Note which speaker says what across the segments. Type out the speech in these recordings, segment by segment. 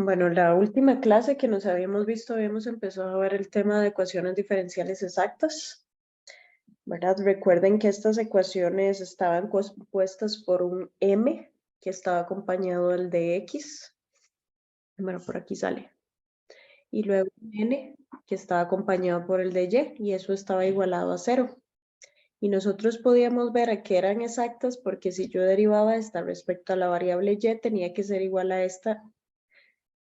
Speaker 1: Bueno, la última clase que nos habíamos visto, habíamos empezado a ver el tema de ecuaciones diferenciales exactas, ¿verdad? Recuerden que estas ecuaciones estaban compuestas por un m que estaba acompañado del de x. Bueno, por aquí sale. Y luego un n que estaba acompañado por el de y eso estaba igualado a 0. Y nosotros podíamos ver a qué eran exactas porque si yo derivaba esta respecto a la variable y, tenía que ser igual a esta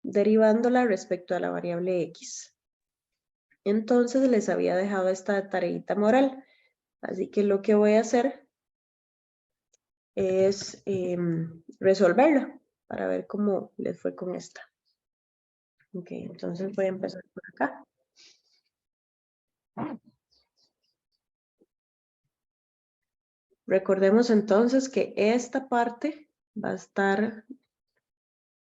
Speaker 1: derivándola respecto a la variable x. Entonces les había dejado esta tareita moral. Así que lo que voy a hacer es resolverla para ver cómo les fue con esta. Ok, entonces voy a empezar por acá. Recordemos entonces que esta parte va a estar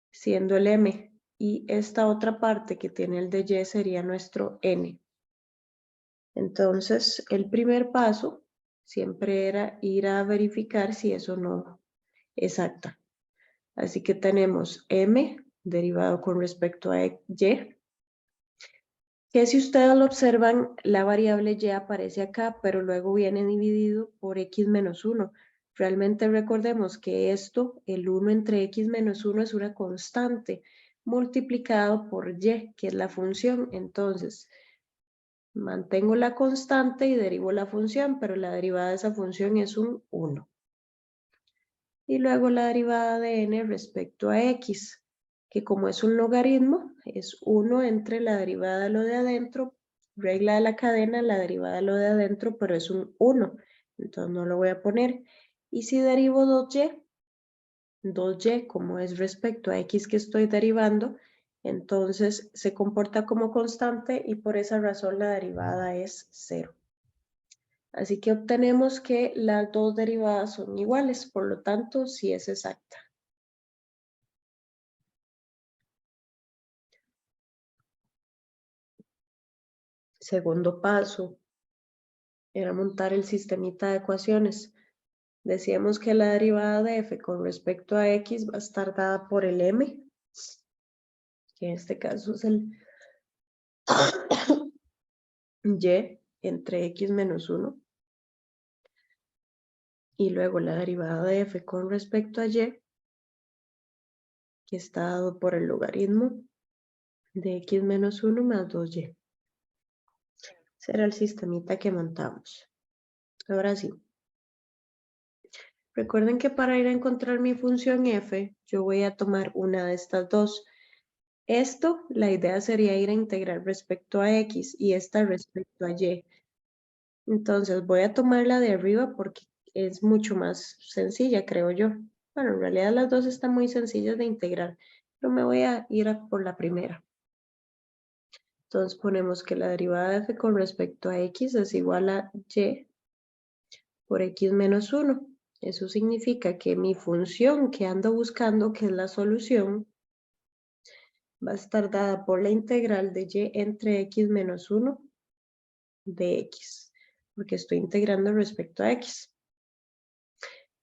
Speaker 1: siendo el m y esta otra parte que tiene el de y sería nuestro n. Entonces, el primer paso siempre era ir a verificar si eso no es exacta. Así que tenemos m derivado con respecto a y, que si ustedes lo observan, la variable y aparece acá, pero luego viene dividido por x menos 1. Realmente recordemos que esto, el 1 entre x menos 1 es una constante multiplicado por y, que es la función. Entonces, mantengo la constante y derivo la función, pero la derivada de esa función es un 1. Y luego la derivada de n respecto a x, que como es un logaritmo, es 1 entre la derivada de lo de adentro, regla de la cadena, la derivada de lo de adentro, pero es un 1, entonces no lo voy a poner. Y si derivo 2y como es respecto a x que estoy derivando, entonces se comporta como constante y por esa razón la derivada es 0. Así que obtenemos que las dos derivadas son iguales, por lo tanto, sí es exacta. Segundo paso era montar el sistemita de ecuaciones. Decíamos que la derivada de f con respecto a x va a estar dada por el m, que en este caso es el y entre x menos 1. Y luego la derivada de f con respecto a y, que está dado por el logaritmo de x menos 1 más 2y. Será el sistemita que montamos. Ahora sí. Recuerden que para ir a encontrar mi función f, yo voy a tomar una de estas dos. Esto, la idea sería ir a integrar respecto a x y esta respecto a y. Entonces voy a tomar la de arriba porque es mucho más sencilla, creo yo. Bueno, en realidad las dos están muy sencillas de integrar, pero me voy a ir por la primera. Entonces ponemos que la derivada de f con respecto a x es igual a y por x menos 1. Eso significa que mi función que ando buscando, que es la solución, va a estar dada por la integral de y entre x menos 1 de x, porque estoy integrando respecto a x.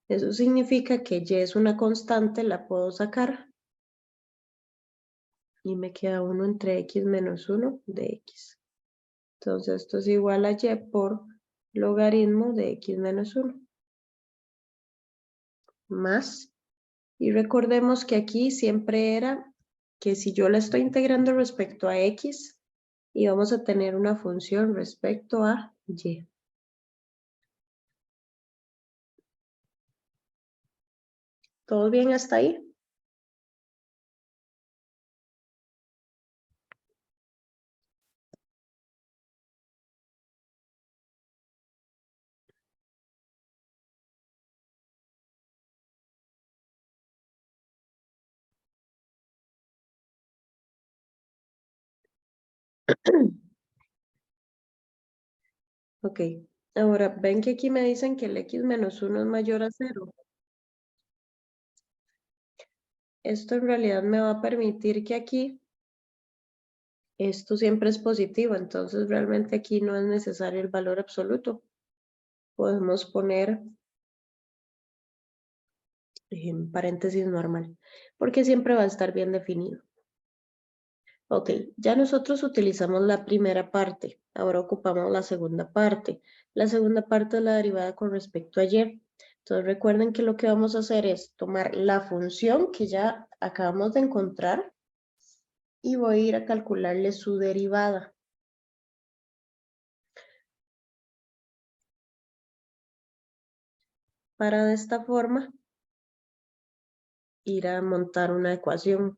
Speaker 1: Eso significa que y es una constante, la puedo sacar, y me queda 1 entre x menos 1 de x. Entonces esto es igual a y por logaritmo de x menos 1. Más, y recordemos que aquí siempre era que si yo la estoy integrando respecto a x, y vamos a tener una función respecto a y. ¿Todo bien hasta ahí? Ok, ahora ven que aquí me dicen que el x menos 1 es mayor a 0. Esto en realidad me va a permitir que aquí esto siempre es positivo, entonces realmente aquí no es necesario el valor absoluto. Podemos poner en paréntesis normal, porque siempre va a estar bien definido. Ok, ya nosotros utilizamos la primera parte, ahora ocupamos la segunda parte. La segunda parte es la derivada con respecto a y. Entonces recuerden que lo que vamos a hacer es tomar la función que ya acabamos de encontrar y voy a ir a calcularle su derivada. Para de esta forma ir a montar una ecuación.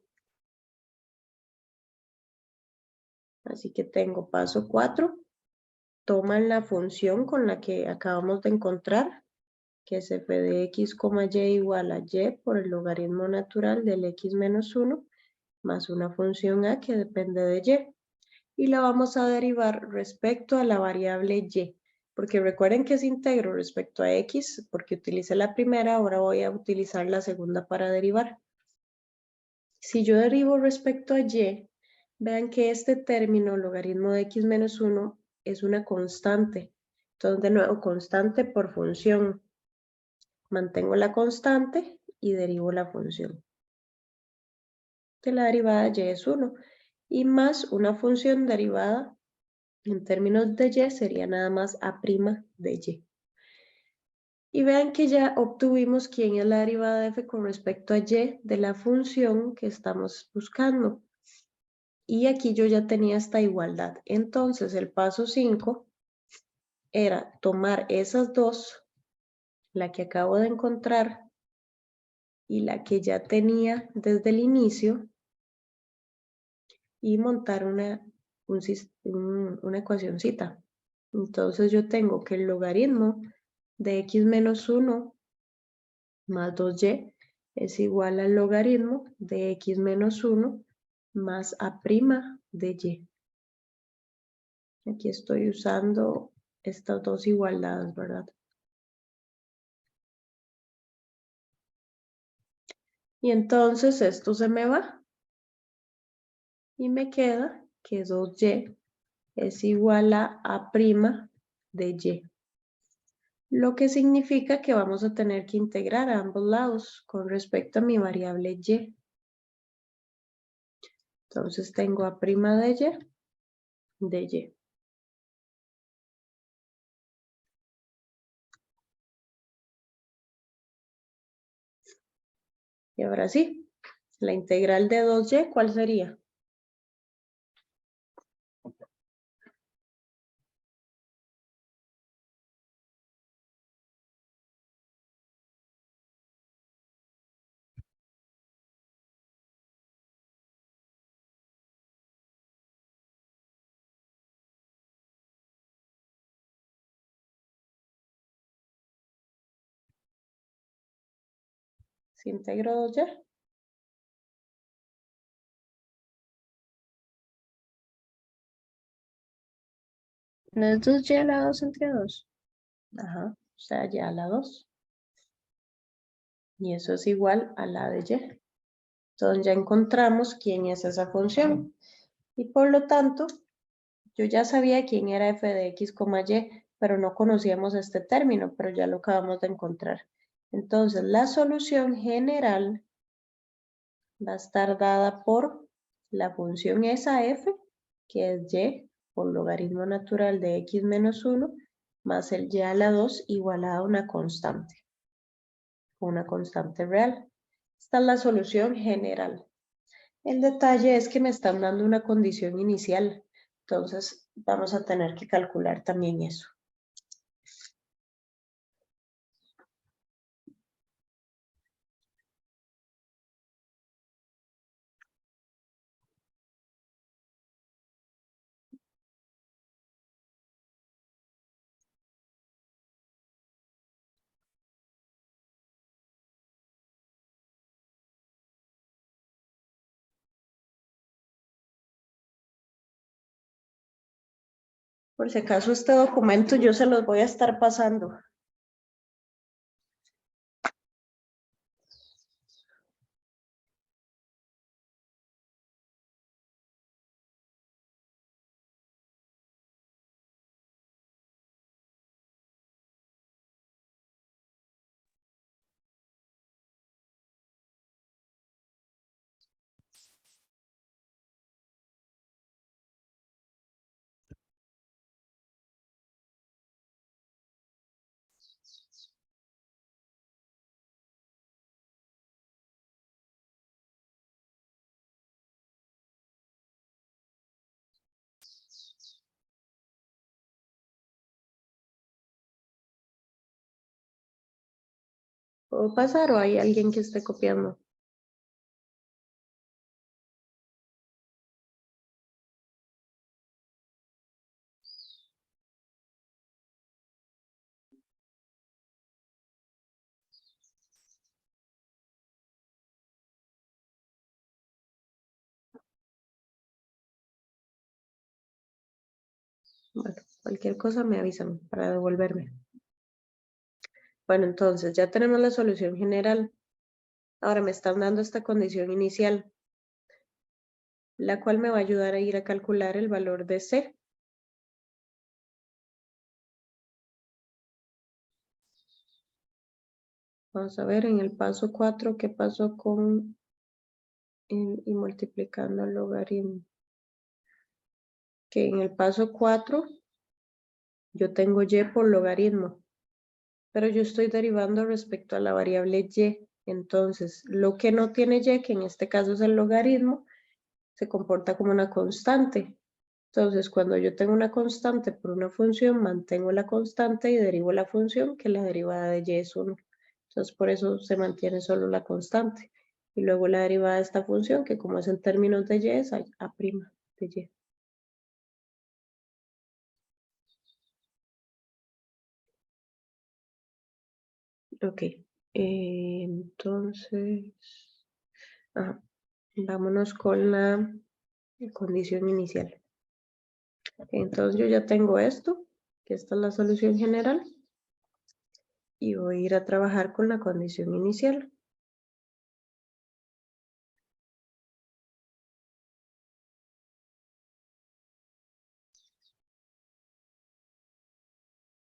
Speaker 1: Así que tengo paso 4. Toman la función con la que acabamos de encontrar, que es f de x, y igual a y por el logaritmo natural del x menos 1, más una función a que depende de y. Y la vamos a derivar respecto a la variable y. Porque recuerden que es integro respecto a x, porque utilicé la primera, ahora voy a utilizar la segunda para derivar. Si yo derivo respecto a y, vean que este término, logaritmo de x menos 1, es una constante. Entonces, de nuevo, constante por función. Mantengo la constante y derivo la función. Que la derivada de y es 1. Y más una función derivada en términos de y sería nada más a' de y. Y vean que ya obtuvimos quién es la derivada de f con respecto a y de la función que estamos buscando. Y aquí yo ya tenía esta igualdad. Entonces el paso 5 era tomar esas dos, la que acabo de encontrar y la que ya tenía desde el inicio, y montar una ecuacioncita. Entonces yo tengo que el logaritmo de x menos 1 más 2y es igual al logaritmo de x menos 1 más a' de y. Aquí estoy usando estas dos igualdades, ¿verdad? Y entonces esto se me va y me queda que 2y es igual a a' de y. Lo que significa que vamos a tener que integrar a ambos lados con respecto a mi variable y. Entonces tengo a' de y. Y ahora sí, la integral de 2y, ¿cuál sería? Si integro 2y, ¿no es 2y a la 2 entre 2? Ajá, o sea, y a la 2. Y eso es igual a la de y. Entonces ya encontramos quién es esa función. Y por lo tanto, yo ya sabía quién era f de x, y, pero no conocíamos este término, pero ya lo acabamos de encontrar. Entonces, la solución general va a estar dada por la función esa f, que es y por logaritmo natural de x menos 1, más el y a la 2 igualado a una constante real. Esta es la solución general. El detalle es que me están dando una condición inicial, entonces vamos a tener que calcular también eso. Por si acaso este documento yo se los voy a estar pasando. ¿Puedo pasar o hay alguien que esté copiando? Bueno, cualquier cosa me avisan para devolverme. Bueno, entonces ya tenemos la solución general. Ahora me están dando esta condición inicial, la cual me va a ayudar a ir a calcular el valor de C. Vamos a ver en el paso 4 qué pasó con y multiplicando el logaritmo. Que en el paso 4 yo tengo y por logaritmo, pero yo estoy derivando respecto a la variable y. Entonces, lo que no tiene y, que en este caso es el logaritmo, se comporta como una constante. Entonces, cuando yo tengo una constante por una función, mantengo la constante y derivo la función, que la derivada de y es 1. Entonces, por eso se mantiene solo la constante. Y luego la derivada de esta función, que como es en términos de y, es a' de y. Ok. Entonces, vámonos con la condición inicial. Entonces, yo ya tengo esto, que esta es la solución general. Y voy a ir a trabajar con la condición inicial.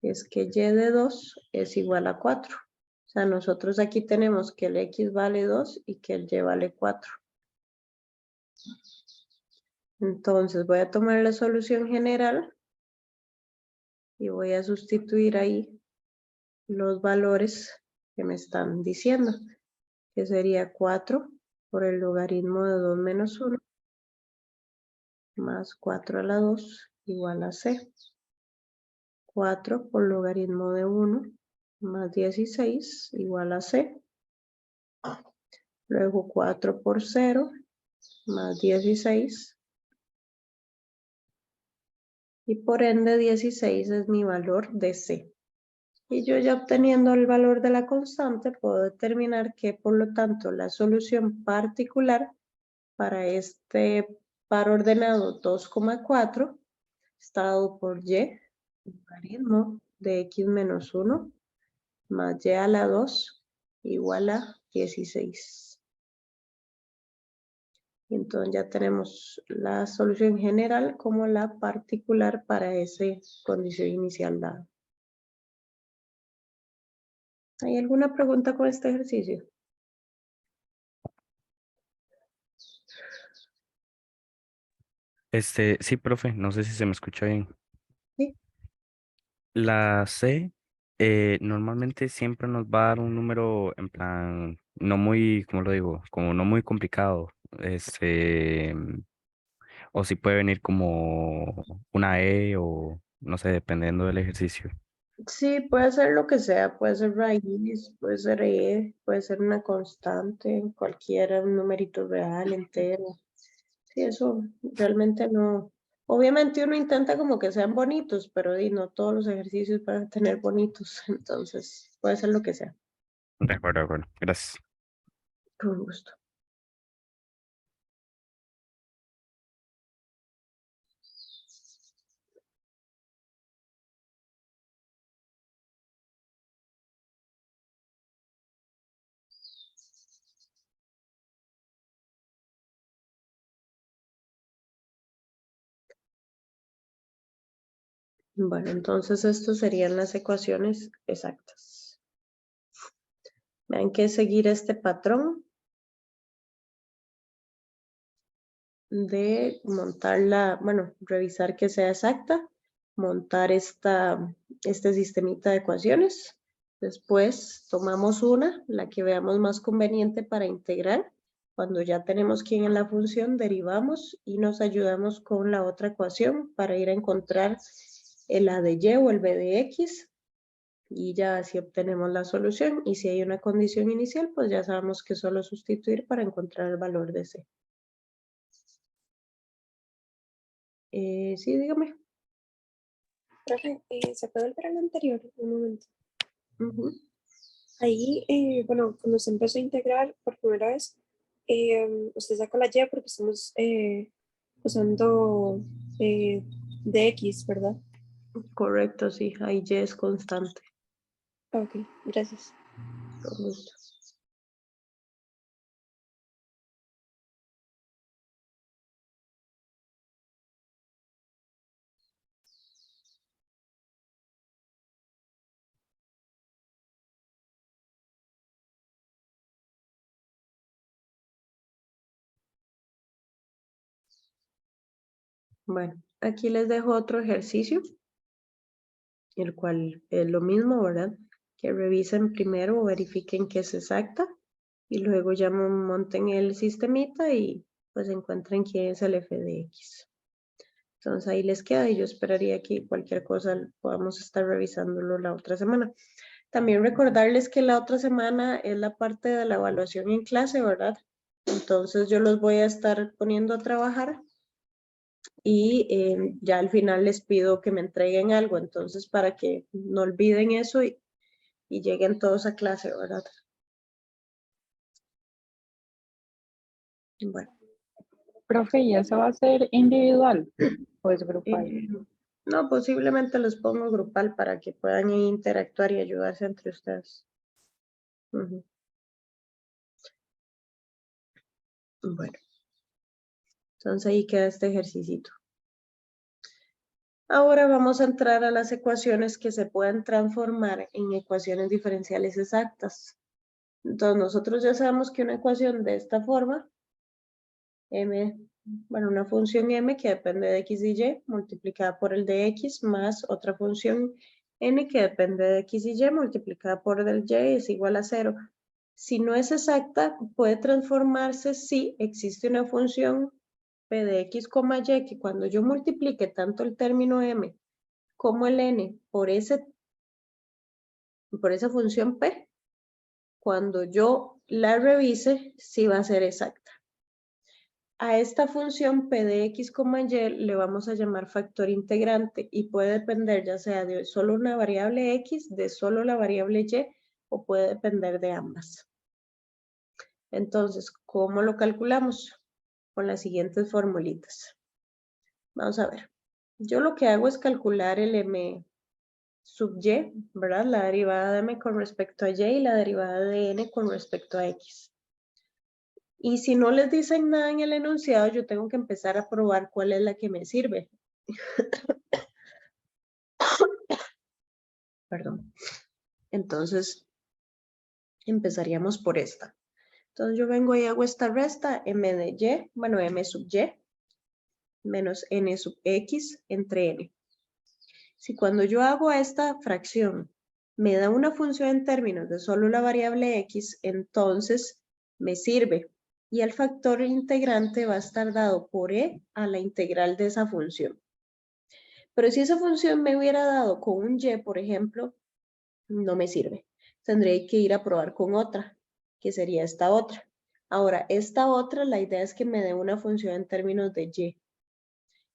Speaker 1: Es que y de 2 es igual a 4. O sea, nosotros aquí tenemos que el x vale 2 y que el y vale 4. Entonces voy a tomar la solución general y voy a sustituir ahí los valores que me están diciendo, que sería 4 por el logaritmo de 2 menos 1 más 4 a la 2 igual a c. 4 por logaritmo de 1 más 16 igual a c. Luego 4 por 0 más 16. Y por ende 16 es mi valor de C. Y yo ya obteniendo el valor de la constante puedo determinar que por lo tanto la solución particular para este par ordenado 2,4 está dado por y, logaritmo de x menos 1 más y a la 2 igual a 16. Entonces ya tenemos la solución general como la particular para esa condición inicial dada. ¿Hay alguna pregunta con este ejercicio?
Speaker 2: Sí, profe, no sé si se me escucha bien.
Speaker 1: Sí.
Speaker 2: La C normalmente siempre nos va a dar un número en plan, no muy, ¿cómo lo digo? Como no muy complicado. O si puede venir como una E o no sé, dependiendo del ejercicio.
Speaker 1: Sí, puede ser lo que sea, puede ser raíz, puede ser puede ser una constante, cualquiera, un numerito real, entero. Sí, eso realmente no. Obviamente uno intenta como que sean bonitos, pero no todos los ejercicios van a tener bonitos, entonces puede ser lo que sea.
Speaker 2: De acuerdo. Gracias.
Speaker 1: Con gusto. Bueno, entonces estas serían las ecuaciones exactas. Vean que seguir este patrón de montarla, bueno, revisar que sea exacta, montar este sistemita de ecuaciones. Después tomamos una, la que veamos más conveniente para integrar. Cuando ya tenemos quién en la función, derivamos y nos ayudamos con la otra ecuación para ir a encontrar el a de y o el b de x. Y ya así obtenemos la solución. Y si hay una condición inicial, pues ya sabemos que solo sustituir para encontrar el valor de C. Sí, dígame.
Speaker 3: Profe, ¿se puede volver a lo anterior? Un momento.
Speaker 1: Ujú.
Speaker 3: Ahí, bueno, cuando se empezó a integrar por primera vez, usted sacó la Y porque estamos usando dx, ¿verdad?
Speaker 1: Correcto, sí. Ahí Y es constante.
Speaker 3: Ok, gracias.
Speaker 1: Con gusto. Bueno, aquí les dejo otro ejercicio, el cual es lo mismo, ¿verdad? Que revisen primero o verifiquen que es exacta y luego ya monten el sistemita y pues encuentren quién es el f de x. Entonces ahí les queda y yo esperaría que cualquier cosa podamos estar revisándolo la otra semana. También recordarles que la otra semana es la parte de la evaluación en clase, ¿verdad? Entonces yo los voy a estar poniendo a trabajar y ya al final les pido que me entreguen algo, entonces para que no olviden eso y lleguen todos a clase, ¿verdad? Bueno,
Speaker 4: Profe, ¿y eso va a ser individual o es grupal?
Speaker 1: eh, no, posiblemente los pongo grupal para que puedan interactuar y ayudarse entre ustedes. Ujú. Bueno, entonces ahí queda este ejercicio. Ahora vamos a entrar a las ecuaciones que se pueden transformar en ecuaciones diferenciales exactas. Entonces nosotros ya sabemos que una ecuación de esta forma, bueno, una función m que depende de x y y multiplicada por el de x más otra función n que depende de x y y multiplicada por el y es igual a 0. Si no es exacta, puede transformarse si existe una función p de x, y que cuando yo multiplique tanto el término m como el n por esa función p, cuando yo la revise, sí va a ser exacta. A esta función p de x, y le vamos a llamar factor integrante y puede depender ya sea de solo una variable x, de solo la variable y o puede depender de ambas. Entonces, ¿cómo lo calculamos? Con las siguientes formulitas. Vamos a ver. Yo lo que hago es calcular el m sub y, ¿verdad? La derivada de m con respecto a y y la derivada de n con respecto a x. Y si no les dicen nada en el enunciado, yo tengo que empezar a probar cuál es la que me sirve. Perdón. Entonces, empezaríamos por esta. Entonces, yo vengo y hago esta resta, m de y, bueno, m sub y, menos n sub x entre n. Si cuando yo hago esta fracción me da una función en términos de solo la variable x, entonces me sirve. Y el factor integrante va a estar dado por e a la integral de esa función. Pero si esa función me hubiera dado con un y, por ejemplo, no me sirve. Tendré que ir a probar con otra, que sería esta otra. Ahora, esta otra, la idea es que me dé una función en términos de y.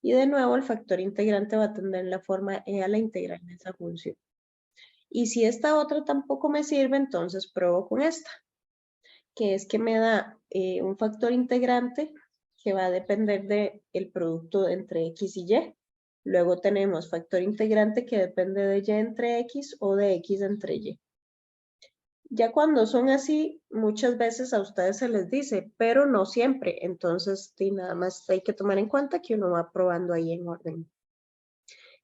Speaker 1: Y de nuevo, el factor integrante va a tener la forma e a la integral de esa función. Y si esta otra tampoco me sirve, entonces pruebo con esta, que es que me da un factor integrante que va a depender del producto entre x y y. Luego tenemos factor integrante que depende de y entre x o de x entre y. Ya cuando son así, muchas veces a ustedes se les dice, pero no siempre. Entonces, nada más hay que tomar en cuenta que uno va probando ahí en orden.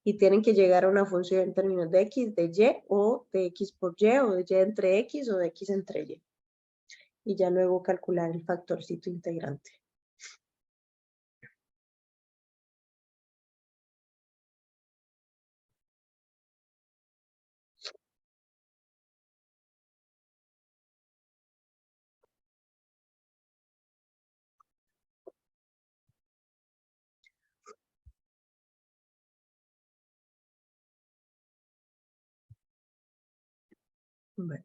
Speaker 1: Y tienen que llegar a una función en términos de x, de y, o de x por y, o de y entre x, o de x entre y. Y ya luego calcular el factorcito integrante. Bueno.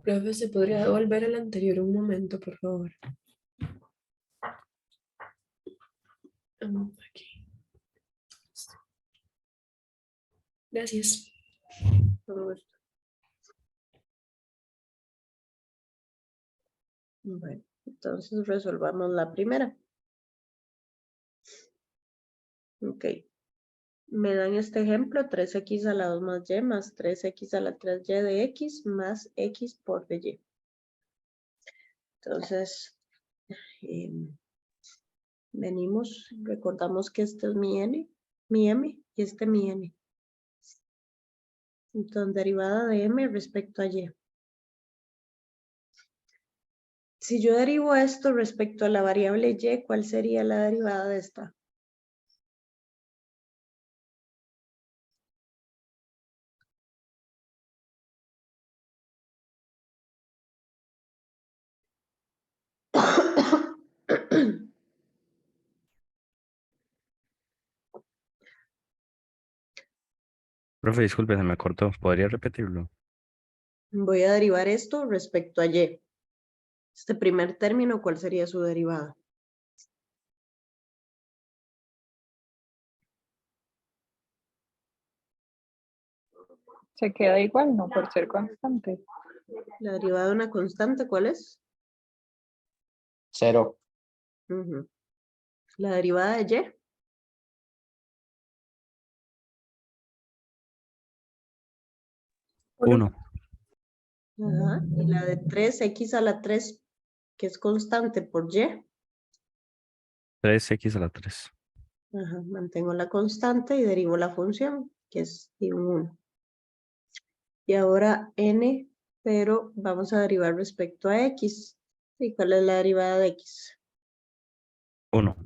Speaker 3: Profe, ¿se podría devolver el anterior un momento, por favor? Aquí. Gracias.
Speaker 1: Con gusto. Bueno, entonces resolvamos la primera. Ok. Me dan este ejemplo, 3x a la 2 más y más 3x a la 3y de x más x por de y. Entonces, venimos, recordamos que este es mi n, mi m, y este mi n. Entonces, derivada de m respecto a y. Si yo derivo esto respecto a la variable y, ¿cuál sería la derivada de esta?
Speaker 2: Profe, disculpe, se me cortó. ¿Podría repetirlo?
Speaker 1: Voy a derivar esto respecto a y. Este primer término, ¿cuál sería su derivada?
Speaker 4: Se queda igual, ¿no? Por ser constante.
Speaker 1: La derivada de una constante, ¿cuál es?
Speaker 5: 0.
Speaker 1: Ujú. La derivada de y.
Speaker 2: 1.
Speaker 1: Ajá. Y la de 3x a la 3, que es constante por y.
Speaker 2: 3x a la 3.
Speaker 1: Ajá. Mantengo la constante y derivo la función, que es un 1. Y ahora n, pero vamos a derivar respecto a x. ¿Y cuál es la derivada de x?
Speaker 2: 1.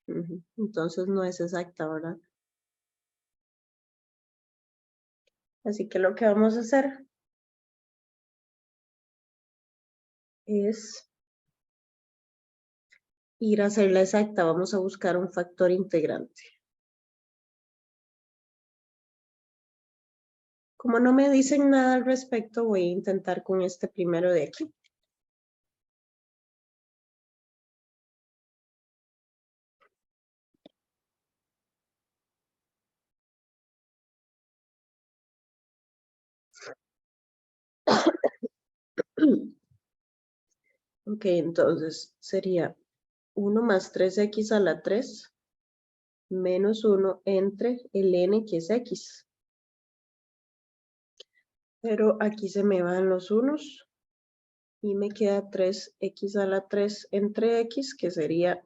Speaker 1: Ujú. Entonces no es exacta, ¿verdad? Así que lo que vamos a hacer es ir a hacerla exacta. Vamos a buscar un factor integrante. Como no me dicen nada al respecto, voy a intentar con este primero de aquí. Ok, entonces sería 1 más 3x a la 3 menos 1 entre el n que es x. Pero aquí se me van los unos y me queda 3x a la 3 entre x, que sería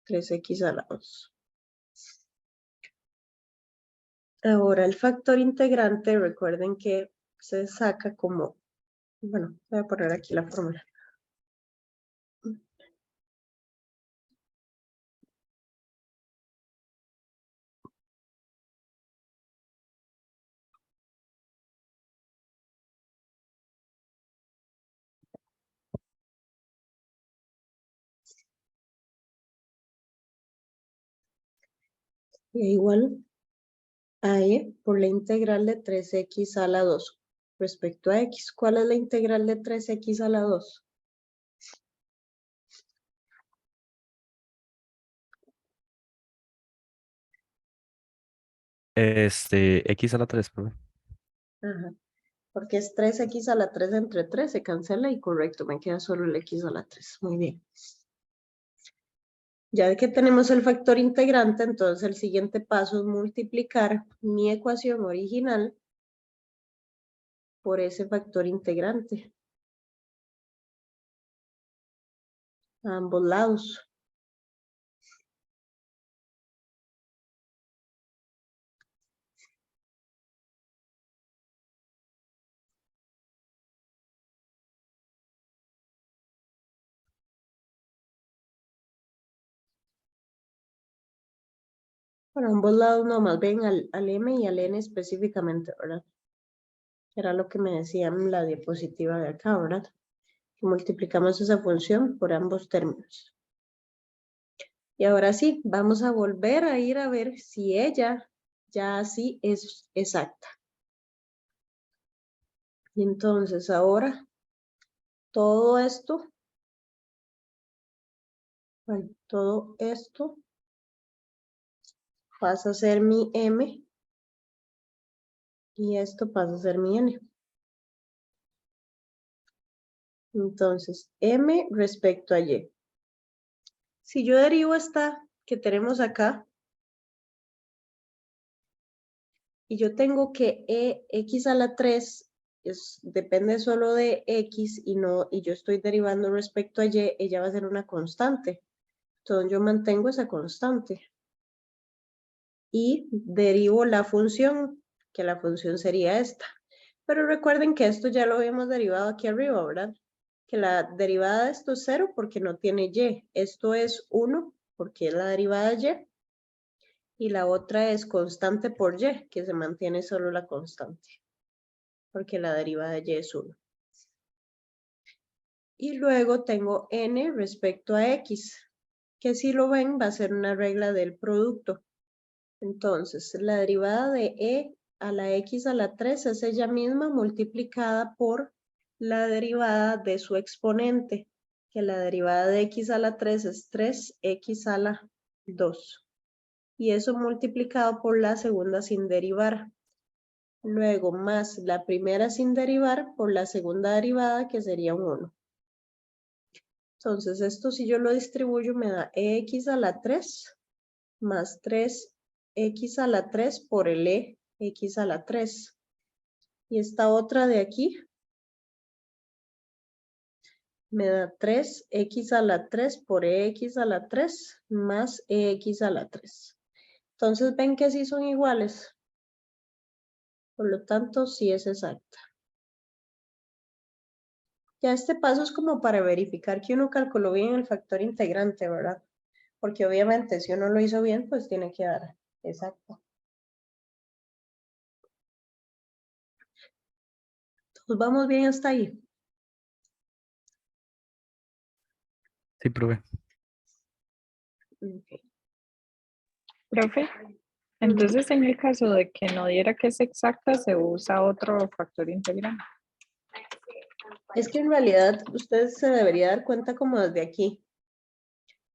Speaker 1: 3x a la 2. Ahora el factor integrante, recuerden que se saca como, bueno, voy a poner aquí la fórmula. Y igual a e por la integral de 3x a la 2 respecto a x. ¿Cuál es la integral de 3x a la 2?
Speaker 2: X a la 3, profe.
Speaker 1: Ajá. Porque es 3x a la 3 entre 3, se cancela y correcto, me queda solo el x a la 3. Muy bien. Ya que tenemos el factor integrante, entonces el siguiente paso es multiplicar mi ecuación original por ese factor integrante a ambos lados. Para ambos lados, no, más bien al m y al n específicamente, ¿verdad? Era lo que me decía en la diapositiva de acá, ¿verdad? Que multiplicamos esa función por ambos términos. Y ahora sí, vamos a volver a ir a ver si ella ya así es exacta. Y entonces ahora todo esto pasa a ser mi m y esto pasa a ser mi n. Entonces, m respecto a y. Si yo derivo esta que tenemos acá, y yo tengo que x a la 3 depende solo de x y yo estoy derivando respecto a y, ella va a ser una constante. Entonces yo mantengo esa constante. Y derivo la función, que la función sería esta. Pero recuerden que esto ya lo habíamos derivado aquí arriba, ¿verdad? Que la derivada de esto es 0 porque no tiene y. Esto es 1 porque es la derivada de y la otra es constante por y, que se mantiene solo la constante, porque la derivada de y es 1. Y luego tengo n respecto a x, que si lo ven va a ser una regla del producto. Entonces, la derivada de e a la x a la 3 es ella misma multiplicada por la derivada de su exponente, que la derivada de x a la 3 es 3x a la 2. Y eso multiplicado por la segunda sin derivar. Luego más la primera sin derivar por la segunda derivada, que sería un 1. Entonces, esto si yo lo distribuyo me da ex a la 3 más 3x a la 3 por el x a la 3. Y esta otra de aquí me da 3x a la 3 por ex a la 3 más ex a la 3. Entonces, ¿ven que sí son iguales? Por lo tanto, sí es exacta. Ya este paso es como para verificar que uno calculó bien el factor integrante, ¿verdad? Porque obviamente si uno lo hizo bien, pues tiene que dar exacto. Entonces, ¿vamos bien hasta ahí?
Speaker 2: Sí, profe.
Speaker 1: Okay.
Speaker 4: Profe, entonces en el caso de que no diera que es exacta, se usa otro factor integral.
Speaker 1: Es que en realidad usted se debería dar cuenta como desde aquí.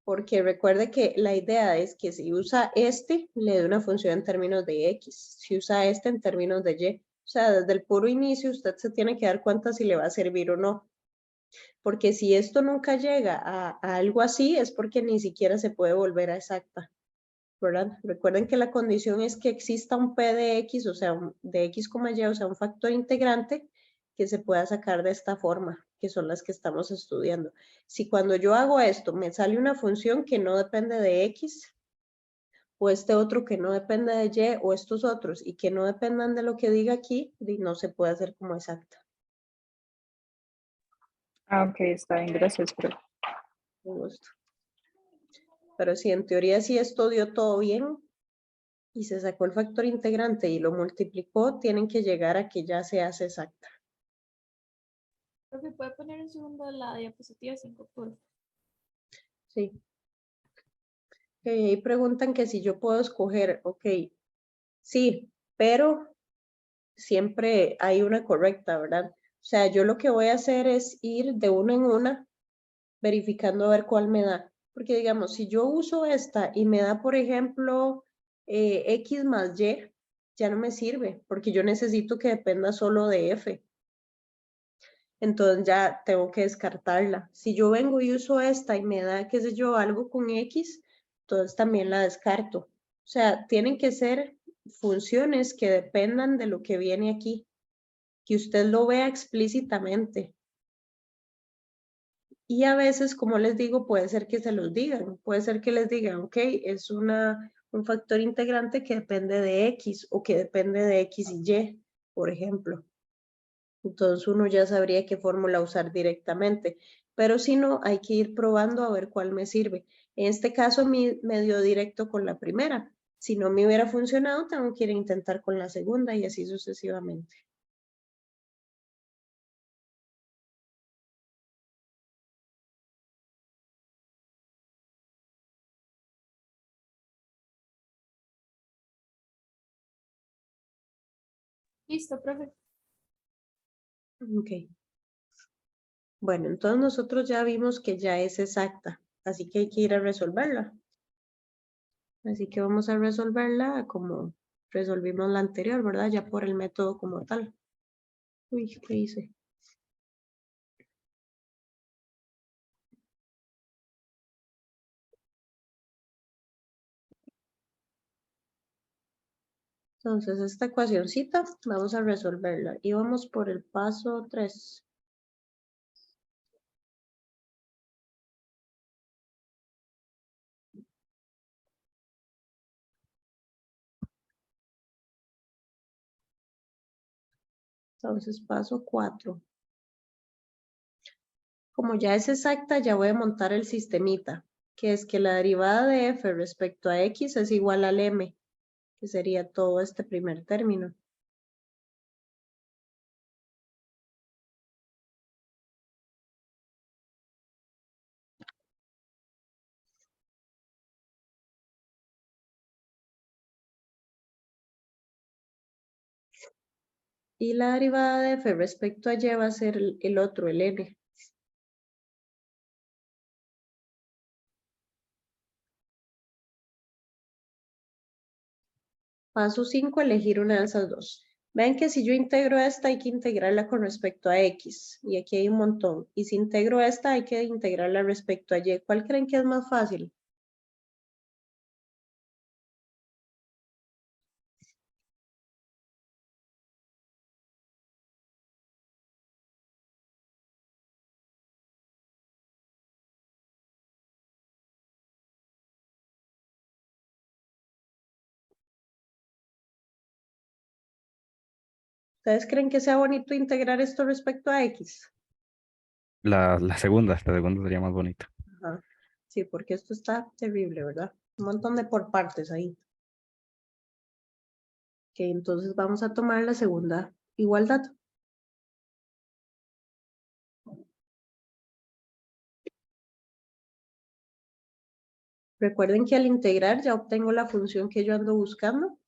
Speaker 1: Porque recuerde que la idea es que si usa este, le dé una función en términos de x. Si usa este en términos de y. O sea, desde el puro inicio usted se tiene que dar cuenta si le va a servir o no. Porque si esto nunca llega a algo así, es porque ni siquiera se puede volver a exacta, ¿verdad? Recuerden que la condición es que exista un p de x, o sea, de x, y, o sea, un factor integrante que se pueda sacar de esta forma, que son las que estamos estudiando. Si cuando yo hago esto me sale una función que no depende de x, o este otro que no depende de y, o estos otros, y que no dependan de lo que diga aquí, no se puede hacer como exacta.
Speaker 4: Ah, ok, está bien, gracias, profe.
Speaker 1: Con gusto. Pero si en teoría sí esto dio todo bien y se sacó el factor integrante y lo multiplicó, tienen que llegar a que ya se hace exacta.
Speaker 5: Profe, ¿puede poner un segundo la diapositiva 5, por favor?
Speaker 1: Sí. Ahí preguntan que si yo puedo escoger, ok, sí, pero siempre hay una correcta, ¿verdad? O sea, yo lo que voy a hacer es ir de una en una, verificando a ver cuál me da. Porque digamos, si yo uso esta y me da, por ejemplo, x más y, ya no me sirve, porque yo necesito que dependa solo de f. Entonces ya tengo que descartarla. Si yo vengo y uso esta y me da, qué sé yo, algo con x, entonces también la descarto. O sea, tienen que ser funciones que dependan de lo que viene aquí, que usted lo vea explícitamente. Y a veces, como les digo, puede ser que se los digan, puede ser que les digan, ok, es un factor integrante que depende de x o que depende de x y y, por ejemplo. Entonces uno ya sabría qué fórmula usar directamente, pero si no, hay que ir probando a ver cuál me sirve. En este caso me dio directo con la primera, Si no me hubiera funcionado, tengo que ir a intentar con la segunda y así sucesivamente.
Speaker 5: Listo, profe.
Speaker 1: Ok. Bueno, entonces nosotros ya vimos que ya es exacta, así que hay que ir a resolverla. Así que vamos a resolverla como resolvimos la anterior, ¿verdad? Ya por el método como tal. Uy, ¿qué hice? Entonces, esta ecuacioncita vamos a resolverla y vamos por el paso 3. Entonces, paso 4. Como ya es exacta, ya voy a montar el sistemita, que es que la derivada de f respecto a x es igual al m, que sería todo este primer término. Y la derivada de f respecto a y va a ser el otro, el n. Paso 5, elegir una de esas dos. Vean que si yo integro esta, hay que integrarla con respecto a x. Y aquí hay un montón. Y si integro esta, hay que integrarla respecto a y. ¿Cuál creen que es más fácil? ¿Ustedes creen que sea bonito integrar esto respecto a x?
Speaker 2: La segunda sería más bonita.
Speaker 1: Ajá. Sí, porque esto está terrible, ¿verdad? Un montón de por partes ahí. Ok, entonces vamos a tomar la segunda igualdad. Recuerden que al integrar ya obtengo la función que yo ando buscando.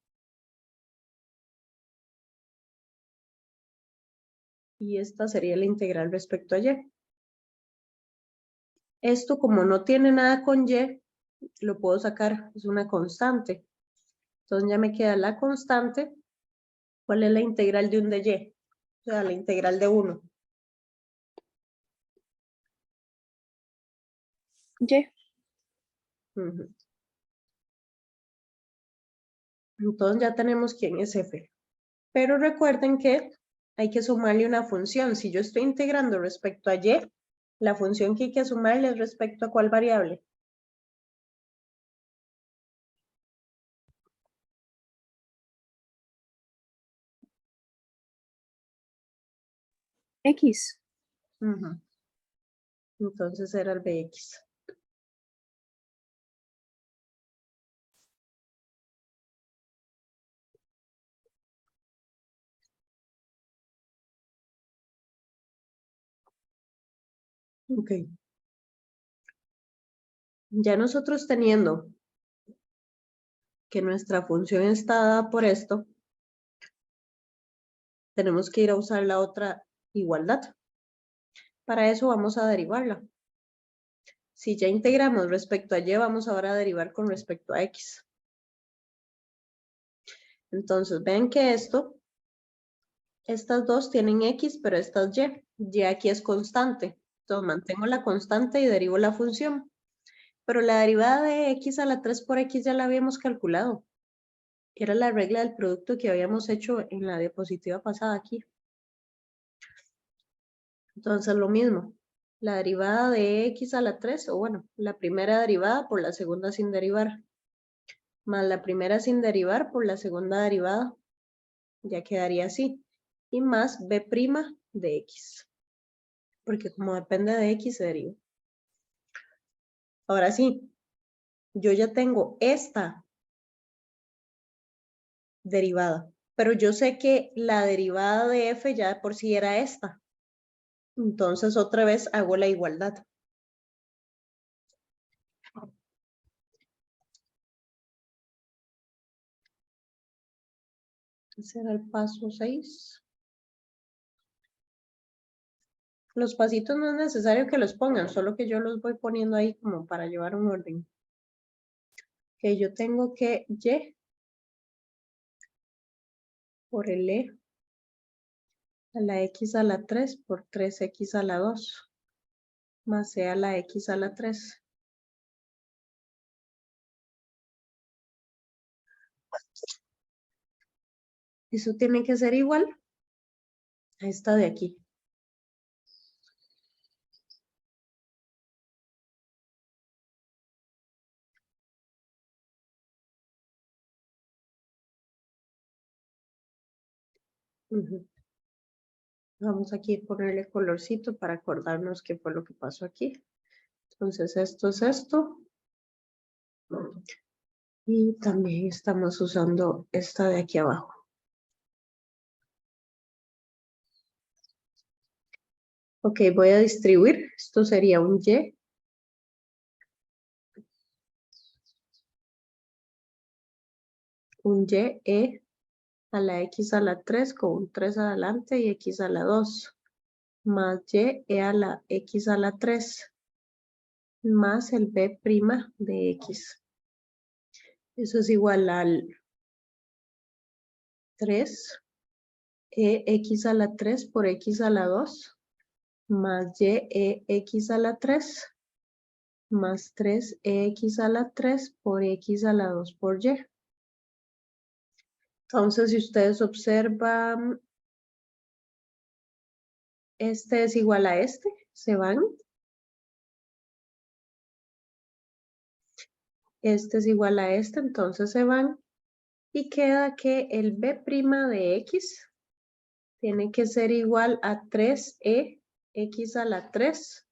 Speaker 1: Y esta sería la integral respecto a y. Esto, como no tiene nada con y, lo puedo sacar, es una constante. Entonces ya me queda la constante. ¿Cuál es la integral de un de y? O sea, la integral de 1.
Speaker 3: Y.
Speaker 1: Entonces ya tenemos quién es f. Pero recuerden que hay que sumarle una función. Si yo estoy integrando respecto a y, la función que hay que sumarle es respecto a ¿cuál variable?
Speaker 3: X.
Speaker 1: Entonces era el bx. Ok. Ya nosotros teniendo que nuestra función está dada por esto, tenemos que ir a usar la otra igualdad. Para eso vamos a derivarla. Si ya integramos respecto a y, vamos ahora a derivar con respecto a x. Entonces, ven que estas dos tienen x, pero esta es y. Y aquí es constante. Entonces, mantengo la constante y derivo la función. Pero la derivada de x a la 3 por x ya la habíamos calculado. Era la regla del producto que habíamos hecho en la diapositiva pasada aquí. Entonces, lo mismo. La derivada de x a la 3, o bueno, la primera derivada por la segunda sin derivar, más la primera sin derivar por la segunda derivada, ya quedaría así, y más b' de x, porque como depende de x se deriva. Ahora sí, yo ya tengo esta derivada. Pero yo sé que la derivada de f ya de por sí era esta. Entonces otra vez hago la igualdad. Ese era el paso 6. Los pasitos no es necesario que los pongan, solo que yo los voy poniendo ahí como para llevar un orden. Que yo tengo que y por el e a la x a la 3 por 3x a la 2 más e a la x a la 3. Eso tiene que ser igual a esta de aquí. Ujú. Vamos aquí a ponerle colorcito para acordarnos qué fue lo que pasó aquí. Entonces esto es esto. Y también estamos usando esta de aquí abajo. Ok, voy a distribuir. Esto sería un y. Un y e a la x a la 3 con un 3 adelante y x a la 2. Más y e a la x a la 3. Más el b' de x. Eso es igual al 3 x a la 3 por x a la 2 más y x a la 3 más 3 x a la 3 por x a la 2 por y. Entonces, si ustedes observan, este es igual a este, se van. Este es igual a este, entonces se van. Y queda que el b' de x tiene que ser igual a 3e x a la 3,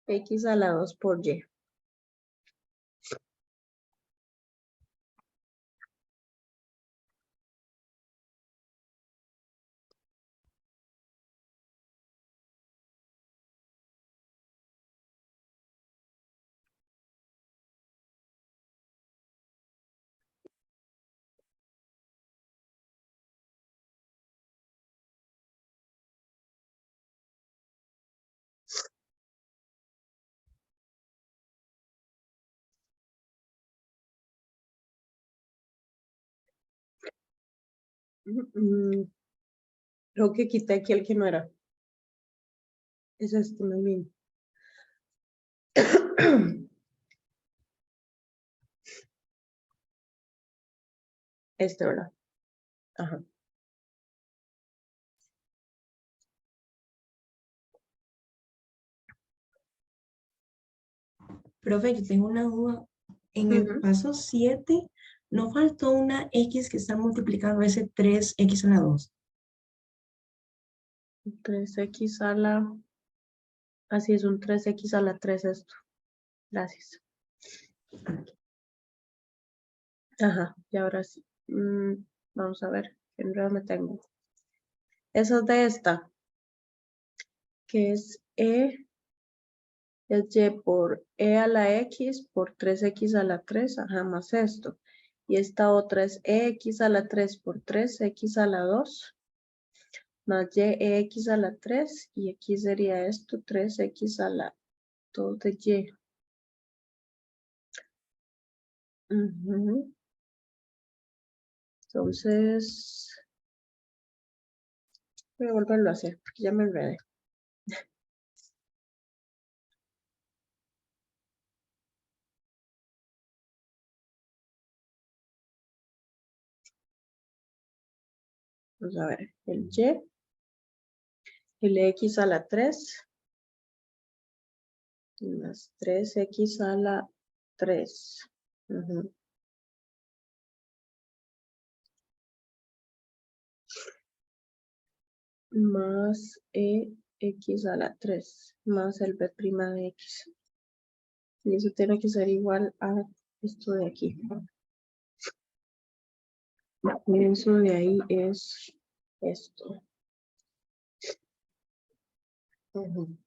Speaker 1: x a la 2 por y. Creo que quité aquí el que no era. Es este más bien. Este, ¿verdad? Ajá.
Speaker 6: Profe, yo tengo una duda. En el
Speaker 1: Ujú.
Speaker 6: paso 7, ¿no faltó una x que está multiplicando ese 3x a la 2?
Speaker 1: 3x a la... Así es, un 3x a la 3 esto. Gracias. Ajá, y ahora sí. Vamos a ver, qué enredo me tengo. Esa es de esta, que es es y por e a la x por 3x a la 3, ajá, más esto. Y esta otra es x a la 3 por 3x a la 2, más y x a la 3, y aquí sería esto, 3x a la 2 de y. Ujú. Entonces, voy a volverlo a hacer, porque ya me enredé. Vamos a ver, el x a la 3, más 3x a la 3. Ujú. Más x a la 3, más el b' de x. Y eso tiene que ser igual a esto de aquí. Y eso de ahí es esto. Ujú.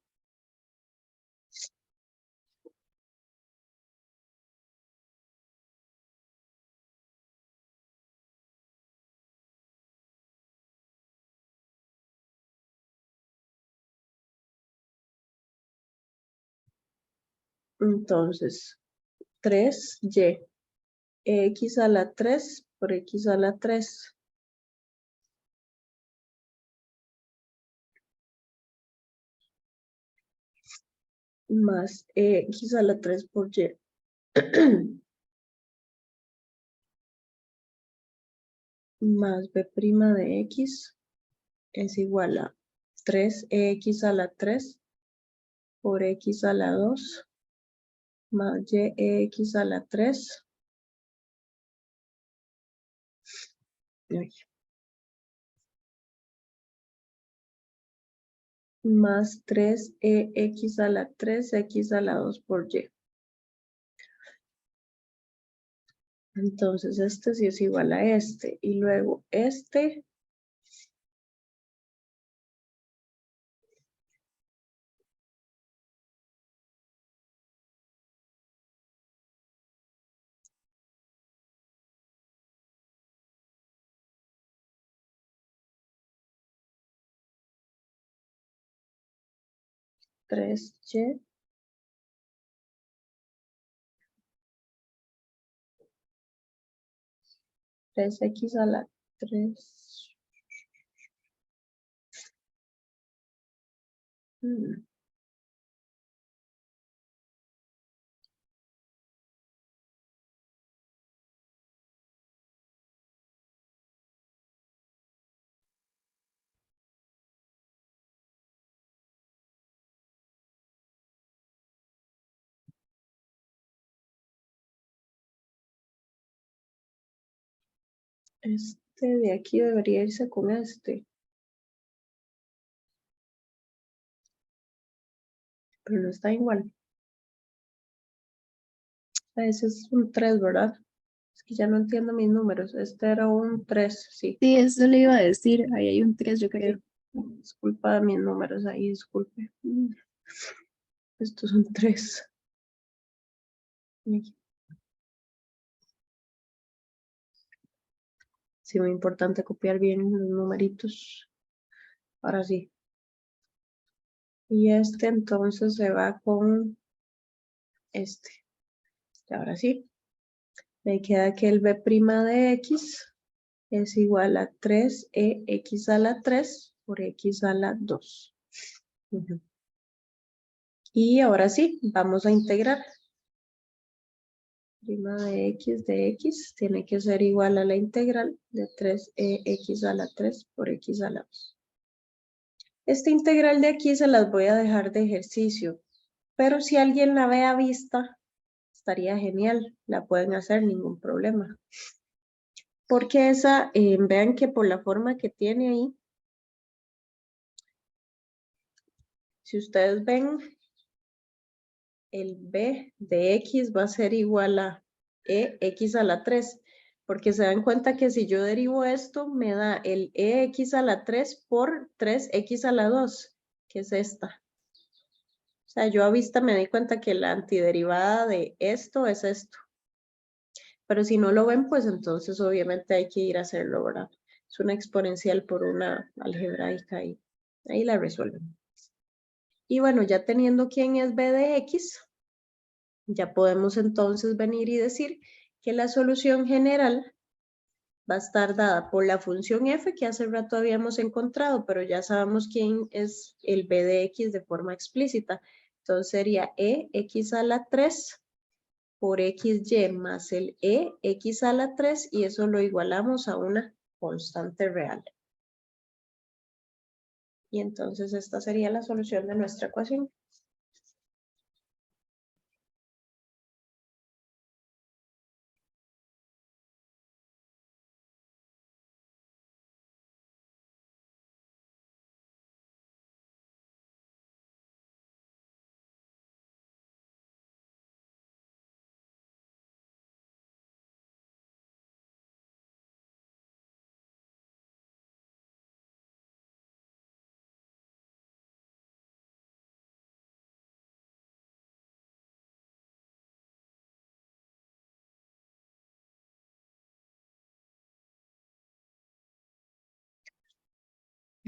Speaker 1: Entonces, 3y, x a la 3 por x a la 3. Más x a la 3 por y. Más b' de x es igual a 3x a la 3 por x a la 2 más y a la 3 ay, más 3x a la 3 x a la 2 por y. Entonces este sí es igual a este. Y luego este tres y 3x a la 3. Este de aquí debería irse con este. Pero no está igual. Ese es un 3, ¿verdad? Es que ya no entiendo mis números. Este era un 3, sí.
Speaker 7: Sí, eso le iba a decir. Ahí hay un 3, yo creo.
Speaker 1: Disculpa mis números ahí, disculpe. Estos son 3. Sí, muy importante copiar bien los numeritos. Ahora sí. Y este entonces se va con este. Y ahora sí. Me queda que el b' de x es igual a 3x a la 3 por x a la 2. Y ahora sí, vamos a integrar. Prima de x tiene que ser igual a la integral de 3x a la 3 por x a la 2. Esta integral de aquí se las voy a dejar de ejercicio, pero si alguien la ve a vista, estaría genial, la pueden hacer, ningún problema. Porque esa, vean que por la forma que tiene ahí, si ustedes ven, el b de x va a ser igual a x a la 3, porque se dan cuenta que si yo derivo esto, me da el x a la 3 por 3x a la 2, que es esta. O sea, yo a vista me di cuenta que la antiderivada de esto es esto. Pero si no lo ven, pues entonces obviamente hay que ir a hacerlo, ¿verdad? Es una exponencial por una algebraica y ahí la resuelven. Y bueno, ya teniendo quién es b de x, ya podemos entonces venir y decir que la solución general va a estar dada por la función f que hace rato habíamos encontrado, pero ya sabemos quién es el b de x de forma explícita. Entonces sería x a la 3 por xy más el x a la 3 y eso lo igualamos a una constante real. Y entonces esta sería la solución de nuestra ecuación.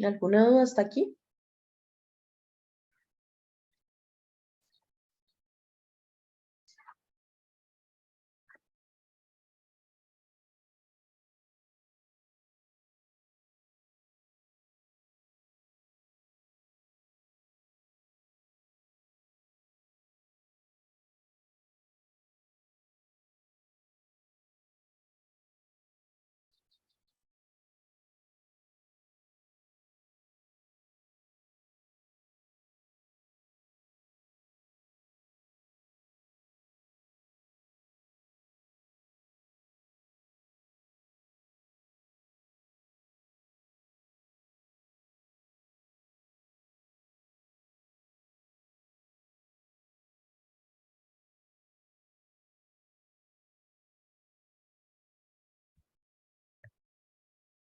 Speaker 1: ¿Alguna duda hasta aquí?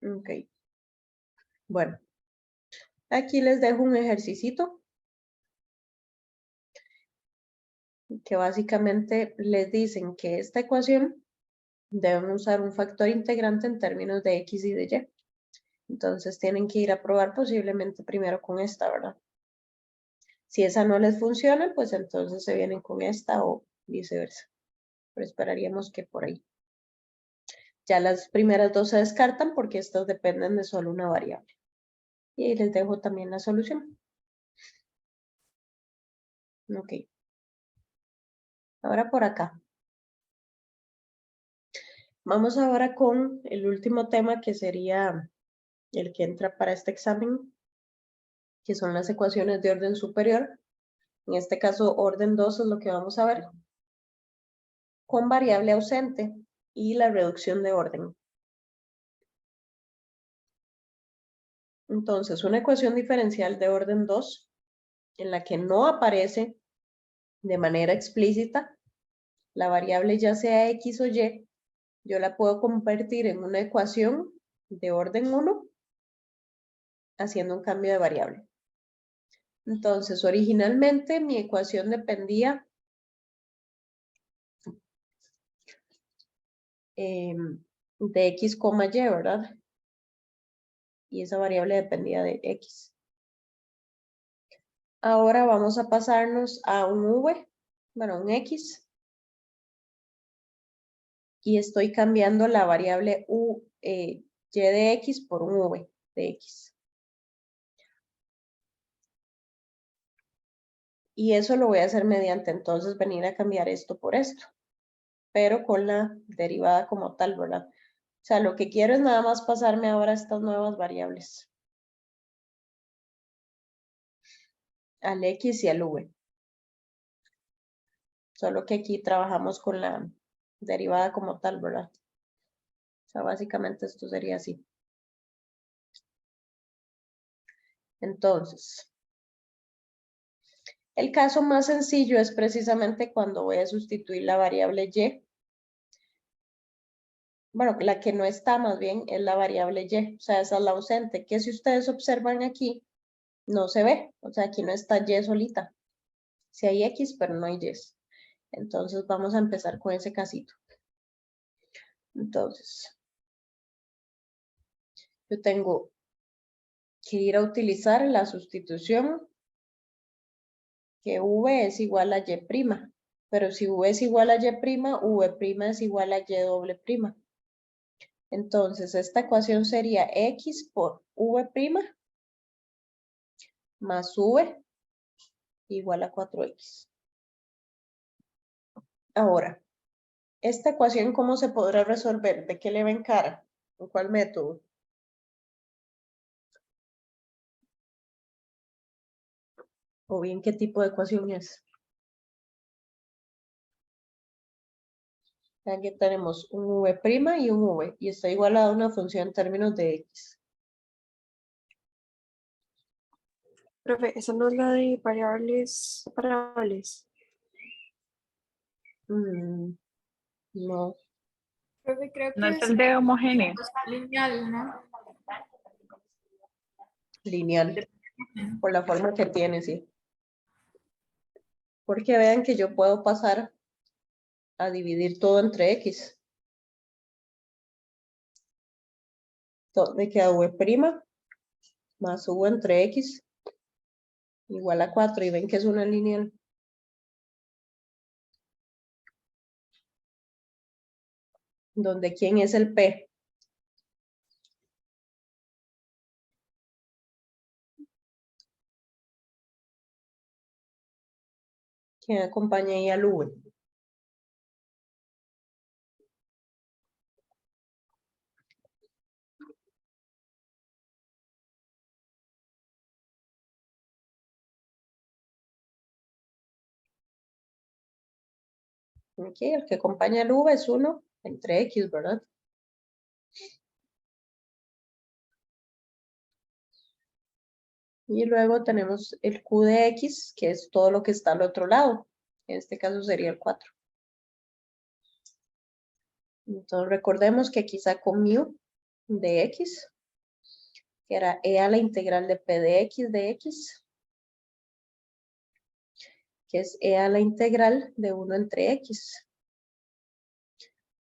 Speaker 1: Ok. Bueno, aquí les dejo un ejercicio que básicamente les dicen que esta ecuación deben usar un factor integrante en términos de X y de Y. Entonces tienen que ir a probar posiblemente primero con esta, ¿verdad? Si esa no les funciona, pues entonces se vienen con esta o viceversa. Pero esperaríamos que por ahí. Ya las primeras dos se descartan porque estas dependen de solo una variable. Y ahí les dejo también la solución. Ok. Ahora por acá. Vamos ahora con el último tema que sería el que entra para este examen, que son las ecuaciones de orden superior. En este caso, orden 2 es lo que vamos a ver. Con variable ausente y la reducción de orden. Entonces, una ecuación diferencial de orden 2, en la que no aparece de manera explícita la variable ya sea X o Y, yo la puedo convertir en una ecuación de orden 1 haciendo un cambio de variable. Entonces, originalmente mi ecuación dependía de X, Y, ¿verdad? Y esa variable dependía de X. Ahora vamos a pasarnos a un V, bueno, un X. Y estoy cambiando la variable Y de X por un V de X. Y eso lo voy a hacer mediante entonces venir a cambiar esto por esto, pero con la derivada como tal, ¿verdad? O sea, lo que quiero es nada más pasarme ahora a estas nuevas variables. Al X y al V. Solo que aquí trabajamos con la derivada como tal, ¿verdad? O sea, básicamente esto sería así. Entonces, el caso más sencillo es precisamente cuando voy a sustituir la variable Y. Bueno, la que no está más bien es la variable Y, o sea, esa es la ausente, que si ustedes observan aquí, no se ve, o sea, aquí no está Y solita. Sí hay X, pero no hay Y. Entonces vamos a empezar con ese casito. Entonces, yo tengo que ir a utilizar la sustitución que V es igual a Y', pero si V es igual a Y', V' es igual a Y doble prima. Entonces, esta ecuación sería X por V' más V igual a 4X. Ahora, esta ecuación, ¿cómo se podrá resolver? ¿De qué le ven cara? ¿Con cuál método? ¿O bien qué tipo de ecuación es? Aquí tenemos un V' y un V, y está igualado a una función en términos de X.
Speaker 3: Profe, esa no es la de variables separables.
Speaker 1: No,
Speaker 5: Profe, creo
Speaker 4: No
Speaker 5: que
Speaker 4: es
Speaker 5: es
Speaker 4: el de homogéneo.
Speaker 5: lineal, ¿no?
Speaker 1: lineal, por la forma que tiene, sí. Porque vean que yo puedo pasar a dividir todo entre X. Me queda V', más u entre x igual a 4. Y ven que es una lineal. Donde ¿quién es el P? ¿Quién acompaña ahí al V? Aquí el que acompaña al V es 1 entre x, ¿verdad? Y luego tenemos el Q de X, que es todo lo que está al otro lado. En este caso sería el 4. Entonces recordemos que aquí saco mu de X, que era E a la integral de P de X, que es E a la integral de 1 entre X.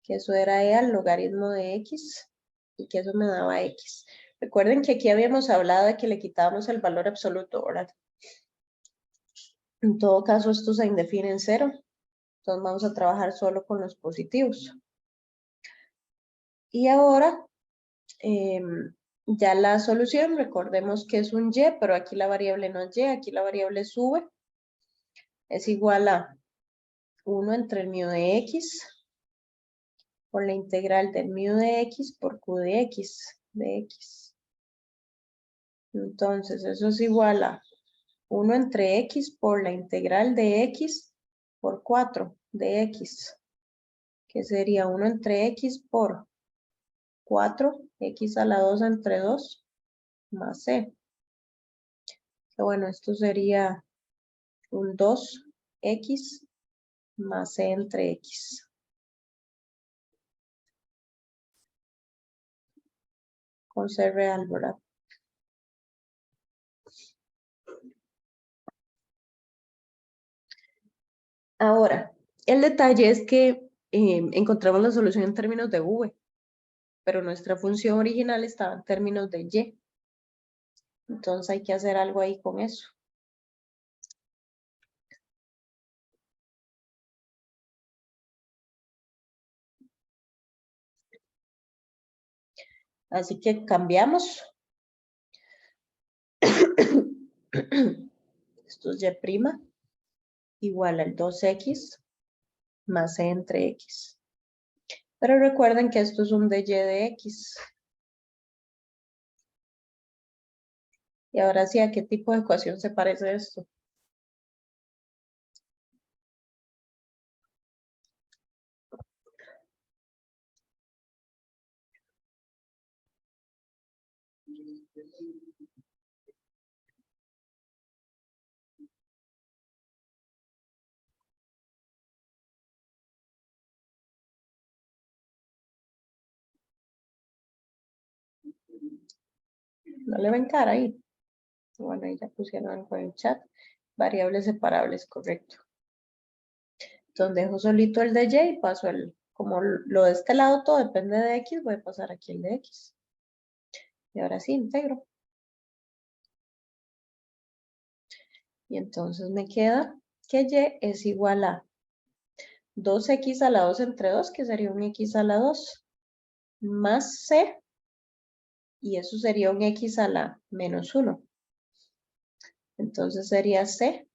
Speaker 1: Que eso era E al logaritmo de X, y que eso me daba X. Recuerden que aquí habíamos hablado de que le quitábamos el valor absoluto, ¿verdad? En todo caso, esto se indefine en 0. Entonces vamos a trabajar solo con los positivos. Y ahora, ya la solución, recordemos que es un y, pero aquí la variable no es y, aquí la variable es v. Es igual a 1 entre el mu de x por la integral del mu de x por q de x. Entonces, eso es igual a 1 entre x por la integral de x por 4 de x, que sería 1 entre x por 4, x a la 2 entre 2, más c. Que bueno, esto sería un 2x más c entre x. Con c real, ¿verdad? Ahora, el detalle es que encontramos la solución en términos de v, pero nuestra función original estaba en términos de y. Entonces hay que hacer algo ahí con eso. Así que cambiamos. Esto es y' igual al 2x más c entre x. Pero recuerden que esto es un dy de x. Y ahora sí, ¿a qué tipo de ecuación se parece esto? ¿No le ven cara ahí? Bueno, ahí ya pusieron algo en el chat. Variables separables, correcto. Entonces dejo solito el de y y paso el, como lo de este lado todo depende de x, voy a pasar aquí el de x. Y ahora sí, integro. Y entonces me queda que y es igual a 2x a la 2 entre 2, que sería un x a la 2, más c, y eso sería un x a la menos 1. Entonces sería c,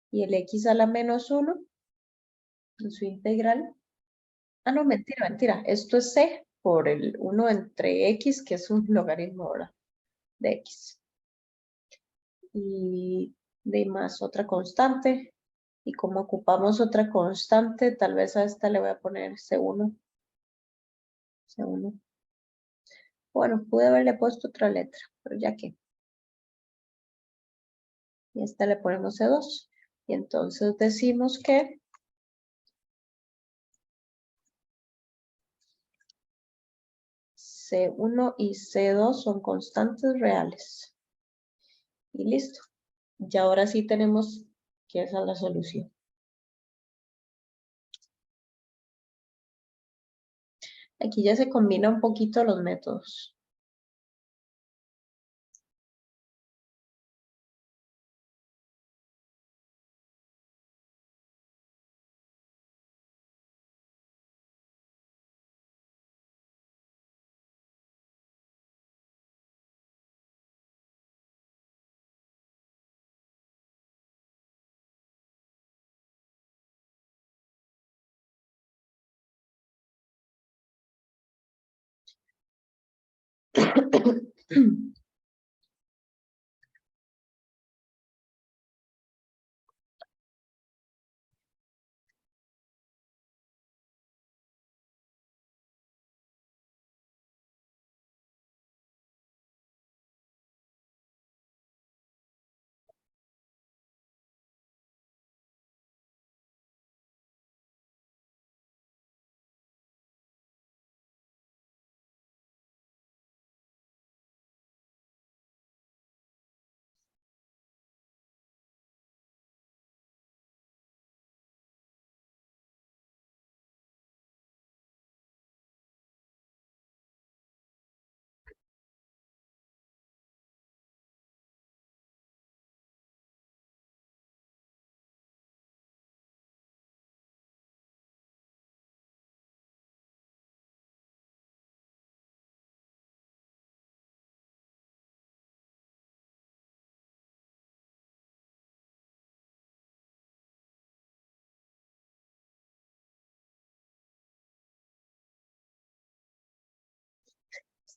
Speaker 1: y el x a la menos 1, en su integral. Ah, no, mentira, mentira. Esto es c por el 1 entre x, que es un logaritmo ahora de x. Y de más otra constante. Y como ocupamos otra constante, tal vez a esta le voy a poner C1. C1. Bueno, pude haberle puesto otra letra, pero ya que. Y a esta le ponemos C2. Y entonces decimos que C1 y C2 son constantes reales. Y listo. Y ahora sí tenemos que esa es la solución. Aquí ya se combina un poquito los métodos.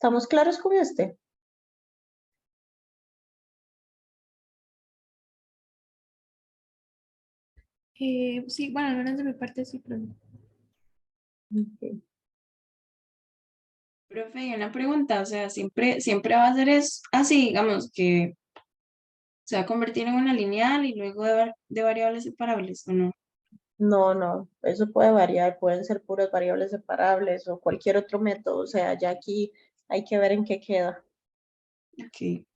Speaker 1: ¿Estamos claros con este?
Speaker 5: Sí, bueno, al menos de mi parte sí, pero
Speaker 1: Ok.
Speaker 8: Profe, y una pregunta, o sea, siempre va a ser así, digamos, que se va a convertir en una lineal y luego de variables separables, ¿o no?
Speaker 1: No, no, eso puede variar, pueden ser puras variables separables o cualquier otro método, o sea, ya aquí hay que ver en qué queda.
Speaker 8: Ok.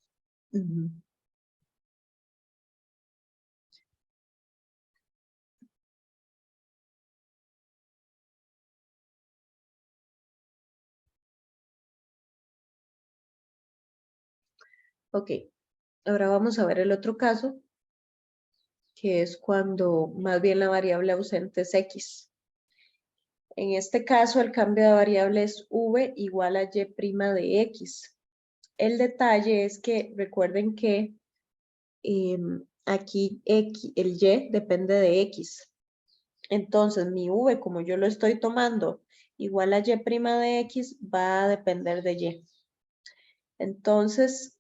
Speaker 1: Ujú. Ok, ahora vamos a ver el otro caso, que es cuando más bien la variable ausente es x. En este caso, el cambio de variable es v igual a y' de x. El detalle es que recuerden que aquí el y depende de x. Entonces, mi v, como yo lo estoy tomando igual a y' de x, va a depender de y. Entonces,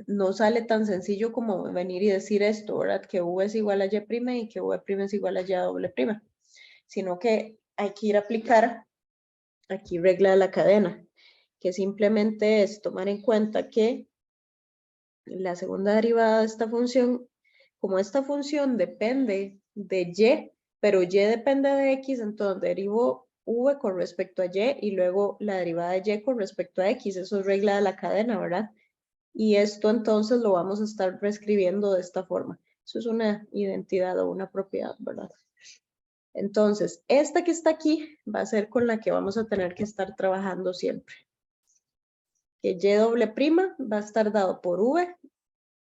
Speaker 1: no sale tan sencillo como venir y decir esto, ¿verdad? Que v es igual a y' y que v' es igual a y doble prima, sino que hay que ir a aplicar aquí regla de la cadena, que simplemente es tomar en cuenta que la segunda derivada de esta función, como esta función depende de y, pero y depende de x, entonces derivo v con respecto a y y luego la derivada de y con respecto a x, eso es regla de la cadena, ¿verdad? Y esto entonces lo vamos a estar reescribiendo de esta forma. Eso es una identidad o una propiedad, ¿verdad? Entonces, esta que está aquí va a ser con la que vamos a tener que estar trabajando siempre. Que y doble prima va a estar dado por v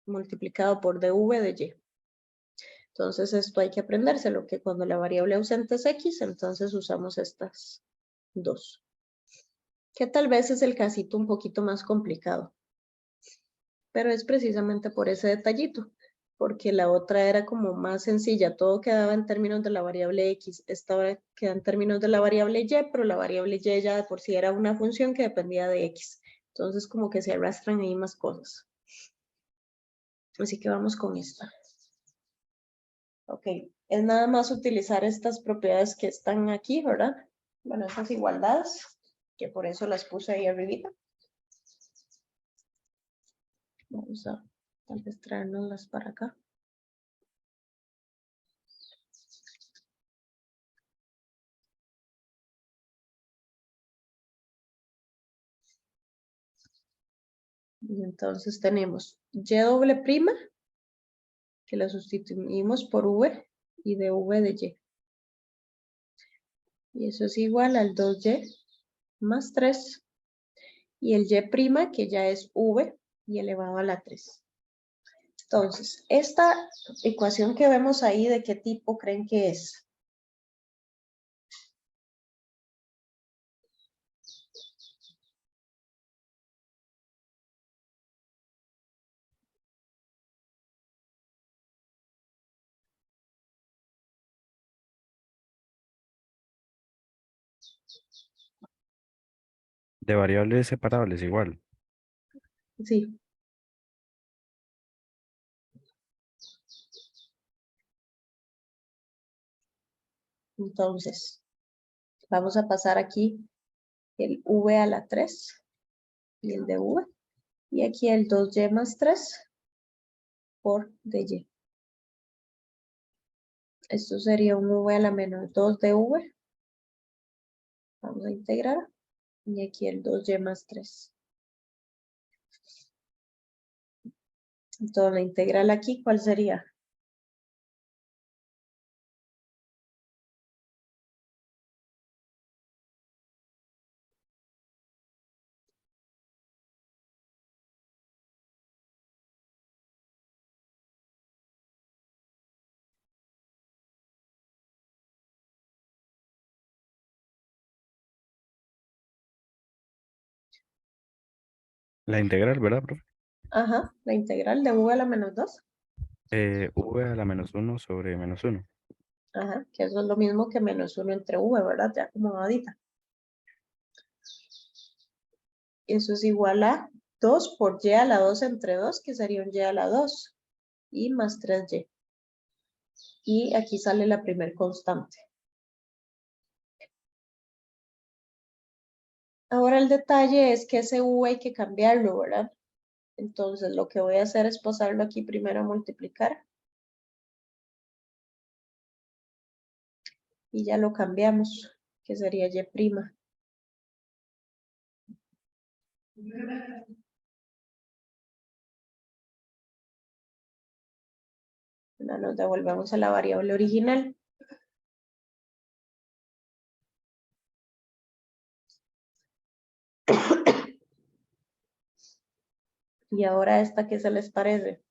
Speaker 1: multiplicado por dv de y. Entonces, esto hay que aprendérselo, que cuando la variable ausente es x, entonces usamos estas dos. Que tal vez es el casito un poquito más complicado. Pero es precisamente por ese detallito, porque la otra era como más sencilla, todo quedaba en términos de la variable x, esta queda en términos de la variable y, pero la variable y ya de por sí era una función que dependía de x, entonces como que se arrastran ahí más cosas. Así que vamos con esto. Ok, es nada más utilizar estas propiedades que están aquí, ¿verdad? Bueno, estas igualdades, que por eso las puse ahí arribita. Vamos a tal vez traernoslas para acá. Y entonces tenemos y doble prima, que la sustituimos por v y de v de y. Y eso es igual al 2y más 3. Y el y prima, que ya es v y elevado a la 3. Entonces, esta ecuación que vemos ahí, ¿de qué tipo creen que es?
Speaker 2: De variables separables igual.
Speaker 1: Sí. Entonces, vamos a pasar aquí el v a la 3 y el de v. Y aquí el 2y más 3 por dy. Esto sería un v a la menos 2 de v. Vamos a integrar. Y aquí el 2y más 3. Entonces, la integral aquí, ¿cuál sería?
Speaker 2: La integral, ¿verdad, profe?
Speaker 1: Ajá, la integral de v a la menos 2.
Speaker 2: V a la menos 1 sobre menos 1.
Speaker 1: Ajá, que eso es lo mismo que menos 1 entre v, ¿verdad? Ya acomodadita. Eso es igual a 2 por y a la 2 entre 2, que sería un y a la 2. Y más 3y. Y aquí sale la primer constante. Ahora el detalle es que ese v hay que cambiarlo, ¿verdad? Entonces lo que voy a hacer es pasarlo aquí primero a multiplicar. Y ya lo cambiamos, que sería y'. Ahora nos devolvemos a la variable original. Y ahora esta, ¿qué se les parece?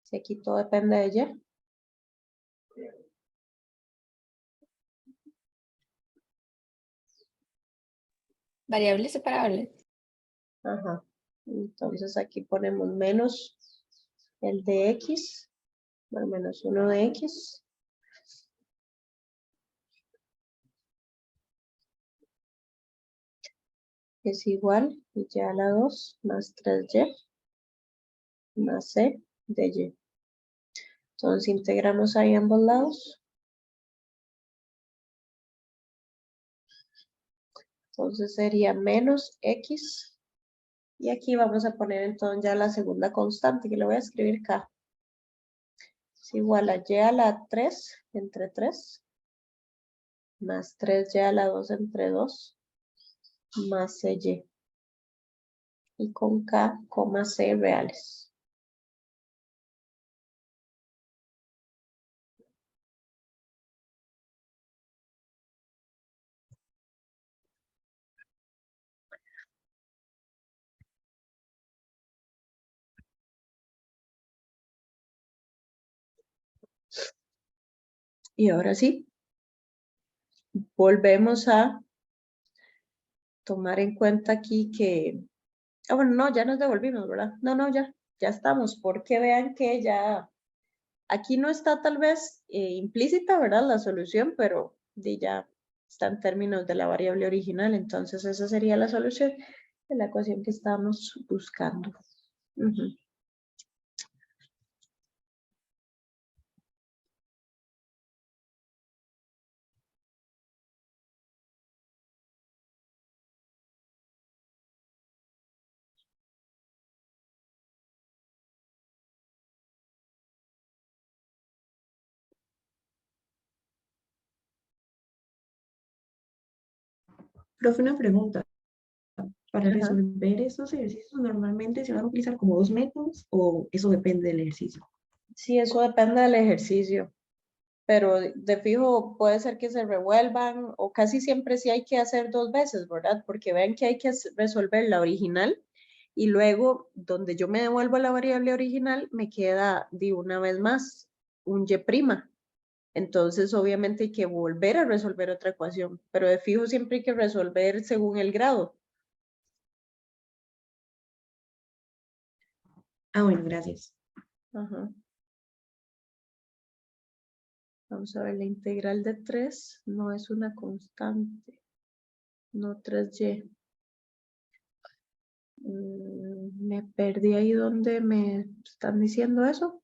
Speaker 1: Si aquí todo depende de y.
Speaker 8: Variables separables.
Speaker 1: Ajá. Entonces aquí ponemos menos el de x, bueno, menos 1 de x. Es igual y a la 2 más 3y más c de y. Entonces integramos ahí ambos lados. Entonces sería menos x. Y aquí vamos a poner entonces ya la segunda constante, que le voy a escribir k. Es igual a y a la 3 entre 3. Más 3y a la 2 entre 2. Más cy. Y con k, c reales. Y ahora sí, volvemos a tomar en cuenta aquí que... Ah, bueno, no, ya nos devolvimos, ¿verdad? No, ya estamos, porque vean que ya... Aquí no está tal vez implícita, ¿verdad? La solución, pero ya está en términos de la variable original, entonces esa sería la solución de la ecuación que estamos buscando. Ujú.
Speaker 6: Profe, una pregunta. Para
Speaker 1: Ajá.
Speaker 6: resolver estos ejercicios, normalmente se van a utilizar como dos métodos o eso depende del ejercicio.
Speaker 1: Sí, eso depende del ejercicio, pero de fijo puede ser que se revuelvan o casi siempre sí hay que hacer dos veces, ¿verdad? Porque ven que hay que resolver la original y luego donde yo me devuelvo la variable original me queda de una vez más un y'. Entonces, obviamente hay que volver a resolver otra ecuación, pero de fijo siempre hay que resolver según el grado.
Speaker 6: Ah, bueno, gracias.
Speaker 1: Ajá. Vamos a ver, la integral de 3 no es una constante, no 3y. Me perdí ahí donde me están diciendo eso.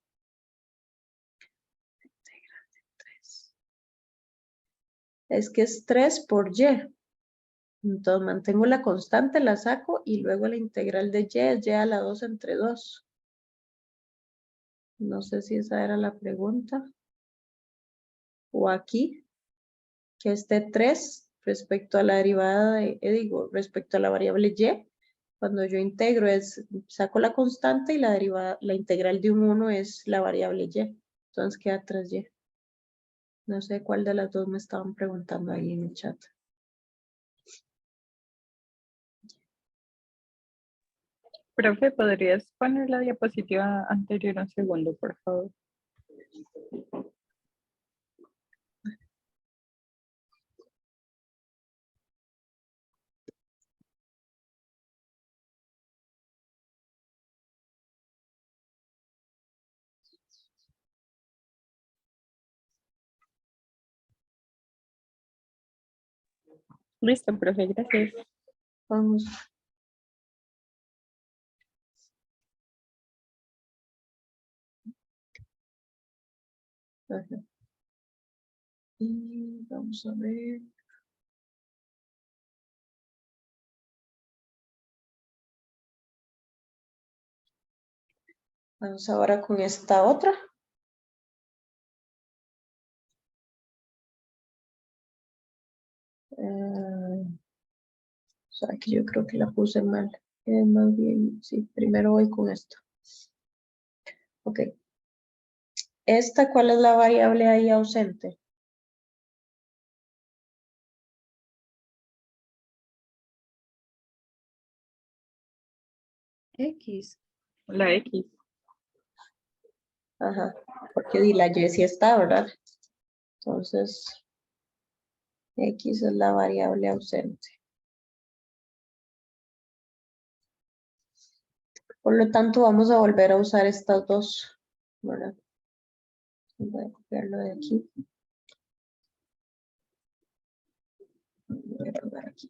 Speaker 1: Integral de 3. Es que es 3 por y. Entonces mantengo la constante, la saco y luego la integral de y es y a la 2 entre 2. No sé si esa era la pregunta. O aquí, que esté 3 respecto a la derivada de, digo, respecto a la variable y. Cuando yo integro saco la constante y la derivada, la integral de un 1 es la variable y. Entonces queda 3y. No sé cuál de las dos me estaban preguntando ahí en el chat.
Speaker 4: Profe, ¿podrías poner la diapositiva anterior un segundo, por favor? Listo, profe, gracias.
Speaker 1: Vamos. Ajá. Y vamos a ver. Vamos ahora con esta otra. O sea, que yo creo que la puse mal. Más bien, sí, primero voy con esto. Ok. ¿Esta cuál es la variable ahí ausente?
Speaker 7: X.
Speaker 4: La X.
Speaker 1: Ajá, porque di la y sí está, ¿verdad? Entonces, X es la variable ausente. Por lo tanto, vamos a volver a usar estas dos, ¿verdad? Voy a copiarlo de aquí. Voy a pegar aquí.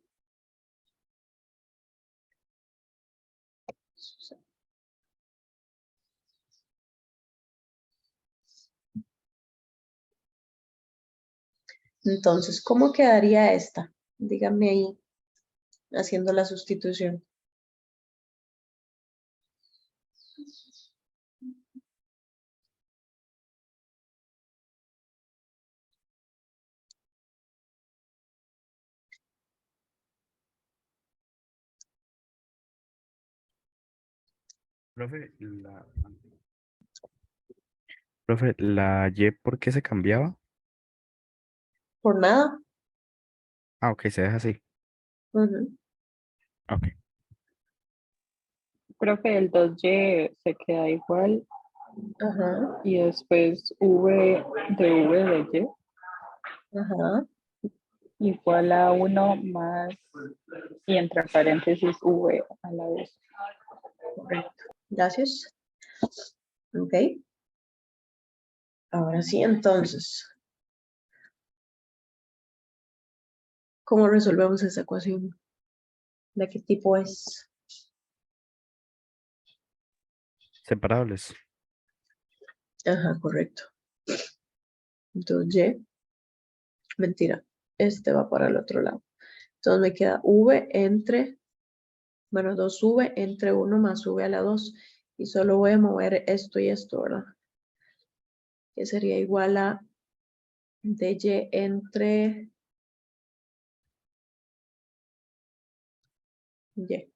Speaker 1: Entonces, ¿cómo quedaría esta? Díganme ahí, haciendo la sustitución.
Speaker 2: Profe, la Y, ¿por qué se cambiaba?
Speaker 1: Por nada.
Speaker 2: Ah, ok, se deja así.
Speaker 1: Ujú.
Speaker 2: Ok.
Speaker 4: Profe, el 2y se queda igual
Speaker 1: Ajá,
Speaker 4: y después v de y
Speaker 1: ajá.
Speaker 4: igual a 1 más y entre paréntesis v a la vez.
Speaker 1: Correcto. Gracias. Ok. Ahora sí, entonces, ¿cómo resolvemos esa ecuación? ¿De qué tipo es?
Speaker 2: Separables.
Speaker 1: Ajá, correcto. Entonces, mentira, este va para el otro lado. Entonces me queda v entre, bueno, 2v entre 1 más v a la 2. Y solo voy a mover esto y esto, ¿verdad? Que sería igual a dy entre y.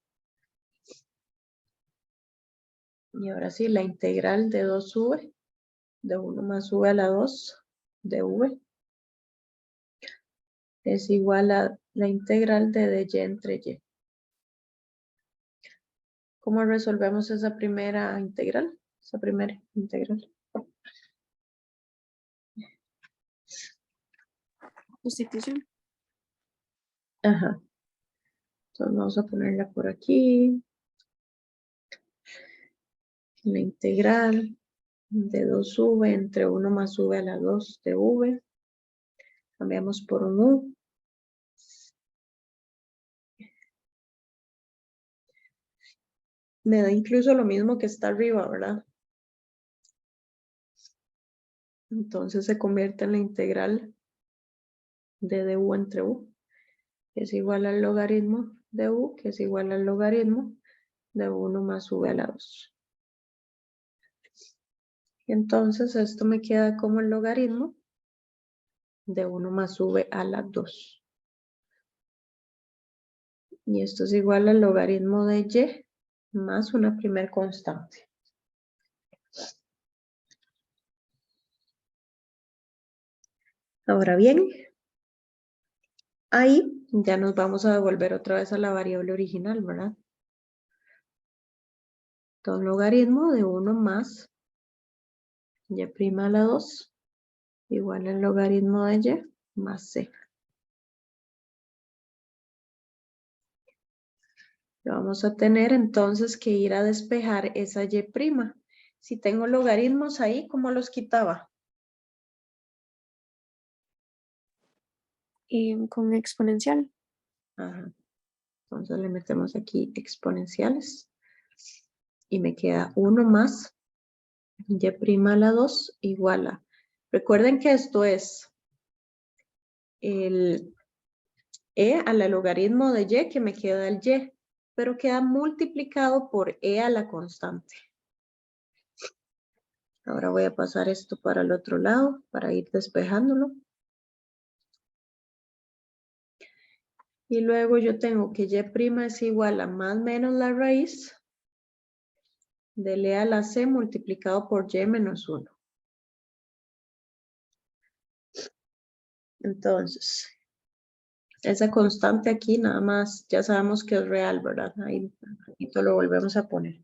Speaker 1: Y ahora sí, la integral de 2v, de 1 más v a la 2 de v, es igual a la integral de dy entre y. ¿Cómo resolvemos esa primera integral? Esa primera integral.
Speaker 3: sustitución.
Speaker 1: Ajá. Entonces vamos a ponerla por aquí. La integral de 2v entre 1 más v a la 2 de v. Cambiamos por un u. Me da incluso lo mismo que está arriba, ¿verdad? Entonces se convierte en la integral de du entre u, que es igual al logaritmo de u, que es igual al logaritmo de 1 más v a la 2. Y entonces esto me queda como el logaritmo de 1 más v a la 2. Y esto es igual al logaritmo de y más una primer constante. Ahora bien, ahí ya nos vamos a devolver otra vez a la variable original, ¿verdad? Entonces, logaritmo de 1 más y' a la 2 igual al logaritmo de y más c. Vamos a tener entonces que ir a despejar esa y'. Si tengo logaritmos ahí, ¿cómo los quitaba?
Speaker 3: Con exponencial.
Speaker 1: Ajá. Entonces le metemos aquí exponenciales. Y me queda 1 más y' a la 2 igual a. Recuerden que esto es el e a la logaritmo de y, que me queda el y, pero queda multiplicado por e a la constante. Ahora voy a pasar esto para el otro lado, para ir despejándolo. Y luego yo tengo que y' es igual a más menos la raíz del e a la c multiplicado por y menos 1. Entonces, esa constante aquí nada más, ya sabemos que es real, ¿verdad? Ahí lo volvemos a poner.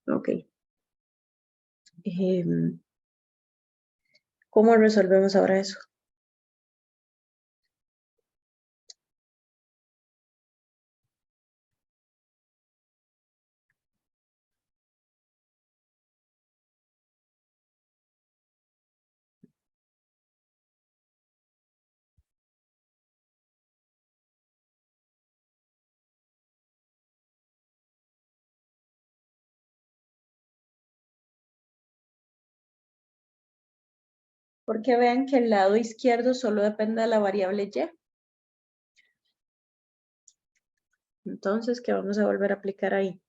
Speaker 1: Ok. ¿Cómo resolvemos ahora eso? Porque vean que el lado izquierdo solo depende de la variable y. Entonces, ¿qué vamos a volver a aplicar ahí?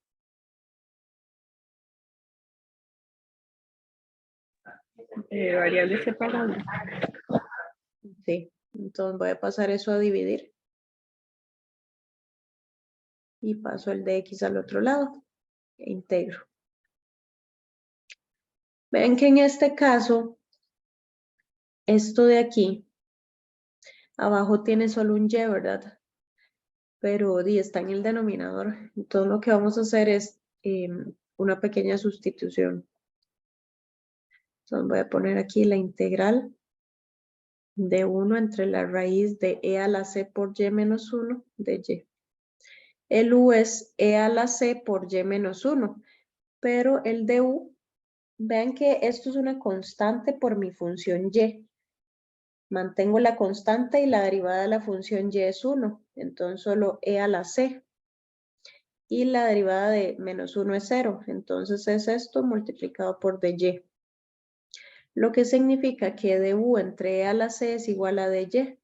Speaker 4: Variable separable.
Speaker 1: Sí, entonces voy a pasar eso a dividir. Y paso el de x al otro lado. E integro. Ven que en este caso, esto de aquí, abajo tiene solo un y, ¿verdad? Pero está en el denominador. Entonces lo que vamos a hacer es una pequeña sustitución. Entonces voy a poner aquí la integral de 1 entre la raíz de e a la c por y menos 1 de y. El u es e a la c por y menos 1, pero el de u, vean que esto es una constante por mi función y. Mantengo la constante y la derivada de la función y es 1, entonces solo e a la c. Y la derivada de menos 1 es 0, entonces es esto multiplicado por dy. Lo que significa que du entre e a la c es igual a dy.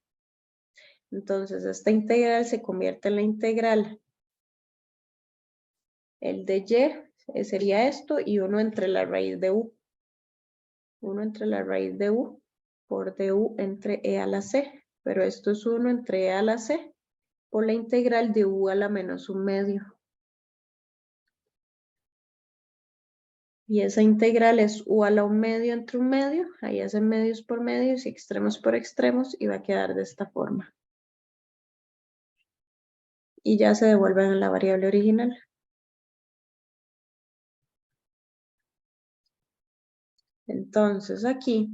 Speaker 1: Entonces esta integral se convierte en la integral. El dy sería esto y 1 entre la raíz de u. 1 entre la raíz de u por du entre e a la c. Pero esto es 1 entre e a la c por la integral de u a la menos 1 medio. Y esa integral es u a la 1 medio entre 1 medio. Ahí hacen medios por medios y extremos por extremos y va a quedar de esta forma. Y ya se devuelven a la variable original. Entonces aquí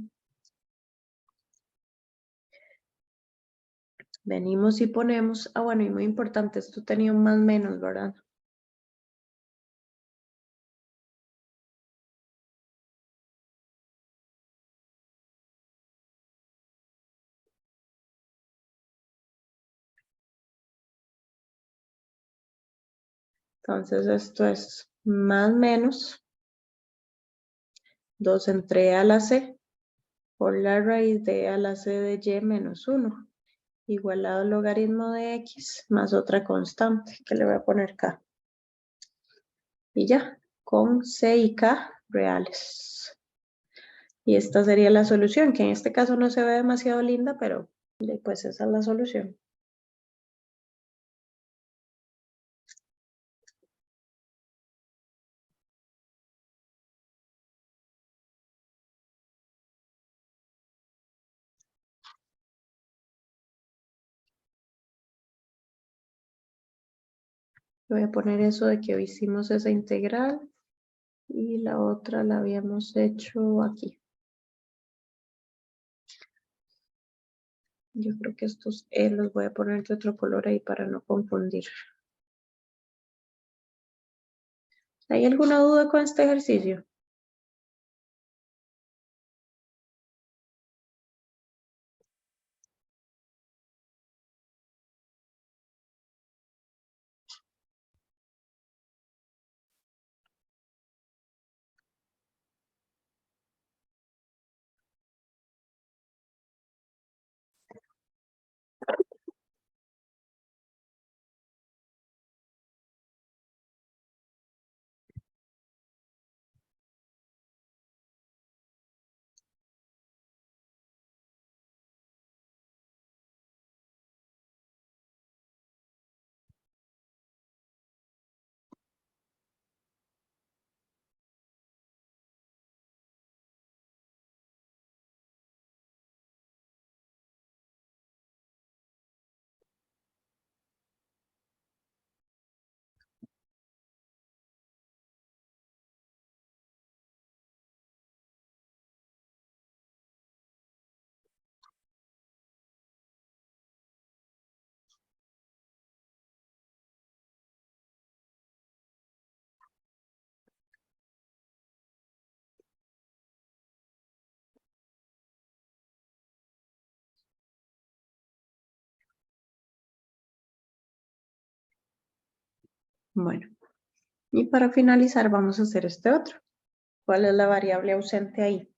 Speaker 1: venimos y ponemos, bueno, y muy importante, esto tenía un más menos, ¿verdad? Entonces esto es más menos 2 entre a la c por la raíz de a la c de y menos 1, igualado al logaritmo de x más otra constante que le voy a poner k. Y ya, con c y k reales. Y esta sería la solución, que en este caso no se ve demasiado linda, pero pues esa es la solución. Voy a poner eso de que hoy hicimos esa integral y la otra la habíamos hecho aquí. Yo creo que estos los voy a poner de otro color ahí para no confundir. ¿Hay alguna duda con este ejercicio? Bueno, y para finalizar vamos a hacer este otro. ¿Cuál es la variable ausente ahí?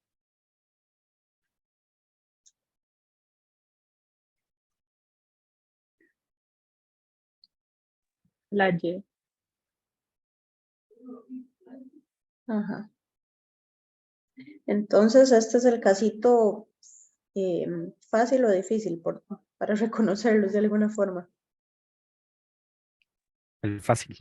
Speaker 4: La Y.
Speaker 1: Ajá. Entonces, este es el casito fácil o difícil para reconocerlos de alguna forma.
Speaker 2: El fácil.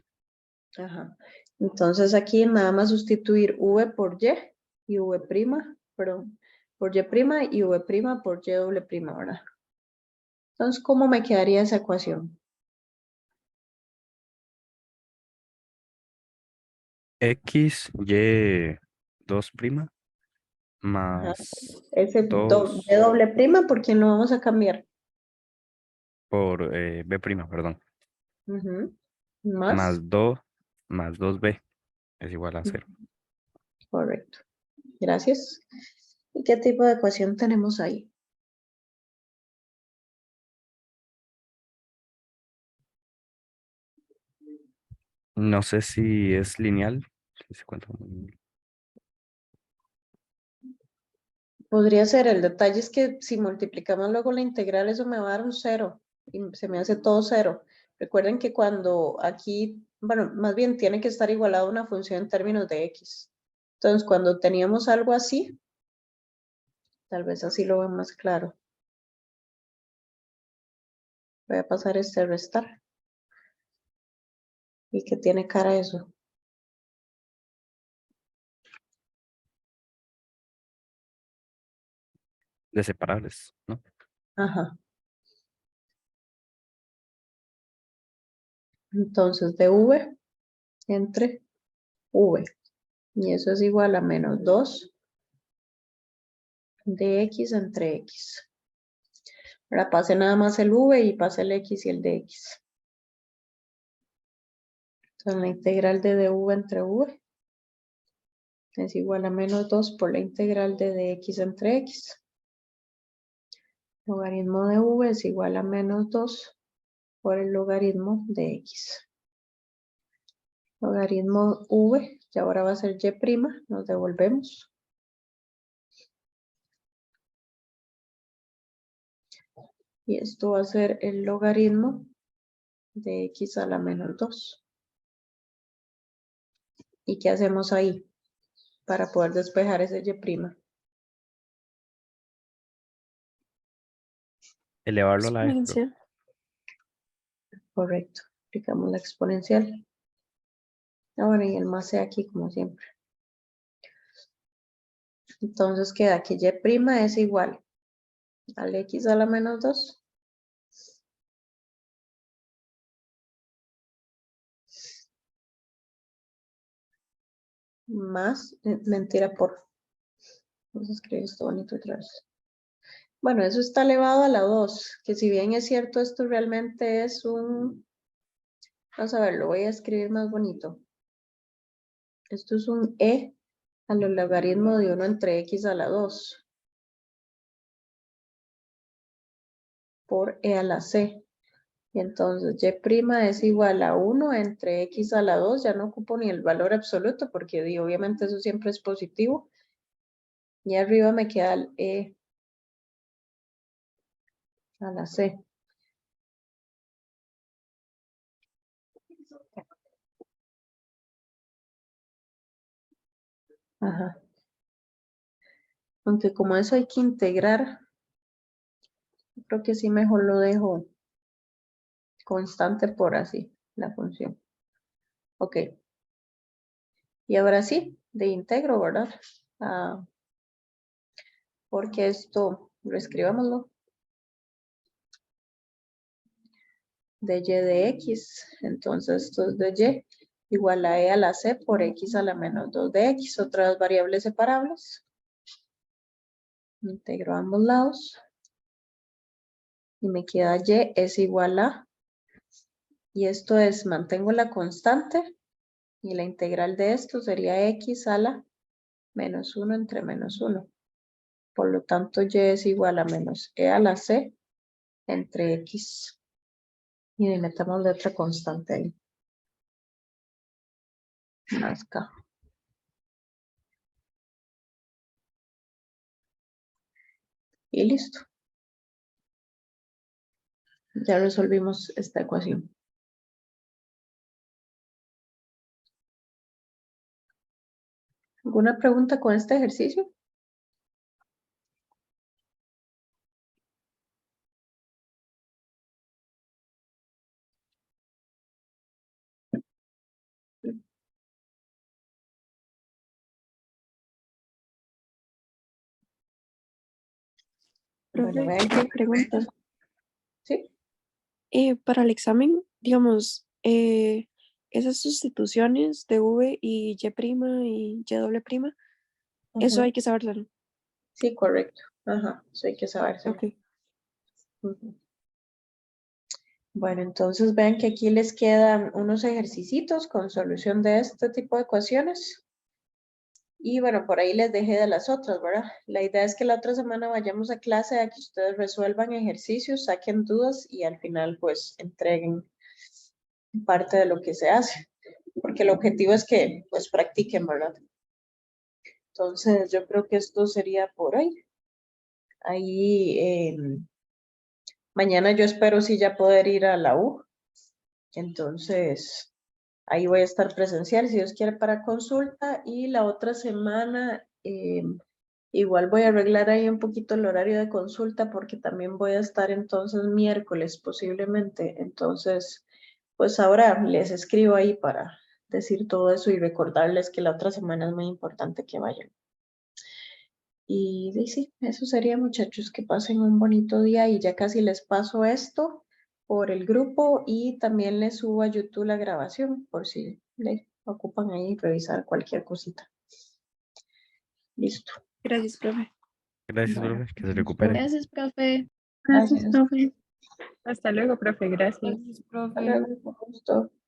Speaker 1: Ajá. Entonces aquí nada más sustituir v por y v', perdón, por y' y v' por y doble prima, ¿verdad? Entonces, ¿cómo me quedaría esa ecuación?
Speaker 2: X, Y, 2'
Speaker 1: Ajá.
Speaker 2: más
Speaker 1: Ese de
Speaker 2: 2
Speaker 1: doble prima, ¿por quién lo vamos a cambiar?
Speaker 2: por B', perdón.
Speaker 1: Ujú. Más.
Speaker 2: Más 2B es igual a 0.
Speaker 1: Correcto. Gracias. ¿Y qué tipo de ecuación tenemos ahí?
Speaker 2: No sé si es lineal. Si se cuenta
Speaker 1: Podría ser, el detalle es que si multiplicamos luego la integral, eso me va a dar un 0 y se me hace todo 0. Recuerden que cuando aquí, bueno, más bien tiene que estar igualado a una función en términos de x. Entonces, cuando teníamos algo así, tal vez así lo veo más claro. Voy a pasar este a restar. ¿Y qué tiene cara eso?
Speaker 2: de separables, ¿no?
Speaker 1: Ajá. Entonces, de v entre v. Y eso es igual a menos 2 de x entre x. Ahora pase nada más el v y pase el x y el dx. Entonces la integral de dv entre v es igual a menos 2 por la integral de dx entre x. Logaritmo de v es igual a menos 2 por el logaritmo de x. Logaritmo v, que ahora va a ser y', nos devolvemos. Y esto va a ser el logaritmo de x a la menos 2. ¿Y qué hacemos ahí para poder despejar ese y'?
Speaker 2: Elevarlo a la vez.
Speaker 3: Exponencial.
Speaker 1: Correcto. Aplicamos la exponencial. Ahora y el más c aquí como siempre. Entonces queda que y' es igual al x a la menos 2 más, mentira, vamos a escribir esto bonito otra vez. Bueno, eso está elevado a la 2, que si bien es cierto, esto realmente es un, vamos a ver, lo voy a escribir más bonito. Esto es un e a los logaritmos de 1 entre x a la 2 por e a la c. Y entonces y' es igual a 1 entre x a la 2, ya no ocupo ni el valor absoluto porque obviamente eso siempre es positivo. Y arriba me queda el e a la c. Ajá. Aunque como eso hay que integrar, creo que sí mejor lo dejo constante por así, la función. Ok. Y ahora sí, de integro, ¿verdad? Porque esto, reescribámoslo. De y de x, entonces esto es de y igual a e a la c por x a la menos 2 de x, otras variables separables. Integro a ambos lados. Y me queda y es igual a, y esto es, mantengo la constante, y la integral de esto sería x a la menos 1 entre menos 1. Por lo tanto, y es igual a menos e a la c entre x. Y le metemos la otra constante ahí. Más k. Y listo. Ya resolvimos esta ecuación. ¿Alguna pregunta con este ejercicio? Bueno,
Speaker 3: Profe,
Speaker 1: vean
Speaker 3: una
Speaker 1: que,
Speaker 3: pregunta.
Speaker 1: sí,
Speaker 3: Para el examen, digamos, esas sustituciones de V y Y' y Y', eso
Speaker 1: ajá,
Speaker 3: hay que sabérselo.
Speaker 1: sí, correcto. Ajá, eso hay que sabérselo.
Speaker 3: Ok.
Speaker 1: Ujú. Bueno, entonces vean que aquí les quedan unos ejercicios con solución de este tipo de ecuaciones. Y bueno, por ahí les dejé de las otras, ¿verdad? La idea es que la otra semana vayamos a clase a que ustedes resuelvan ejercicios, saquen dudas y al final pues entreguen parte de lo que se hace. Porque el objetivo es que pues practiquen, ¿verdad? Entonces yo creo que esto sería por hoy. Ahí mañana yo espero sí ya poder ir a la U. Entonces ahí voy a estar presencial si Dios quiere para consulta y la otra semana igual voy a arreglar ahí un poquito el horario de consulta porque también voy a estar entonces miércoles posiblemente. Entonces pues ahora les escribo ahí para decir todo eso y recordarles que la otra semana es muy importante que vayan. Y sí, eso sería, muchachos, que pasen un bonito día y ya casi les paso esto por el grupo y también les subo a YouTube la grabación por si le ocupan ahí revisar cualquier cosita. Listo.
Speaker 3: Gracias, profe.
Speaker 2: Gracias,
Speaker 7: Bueno,
Speaker 2: profe, que se recupere.
Speaker 7: gracias, profe.
Speaker 6: Gracias, profe.
Speaker 4: Hasta luego, profe. Gracias.
Speaker 5: Gracias, profe.
Speaker 1: Hasta luego, con gusto.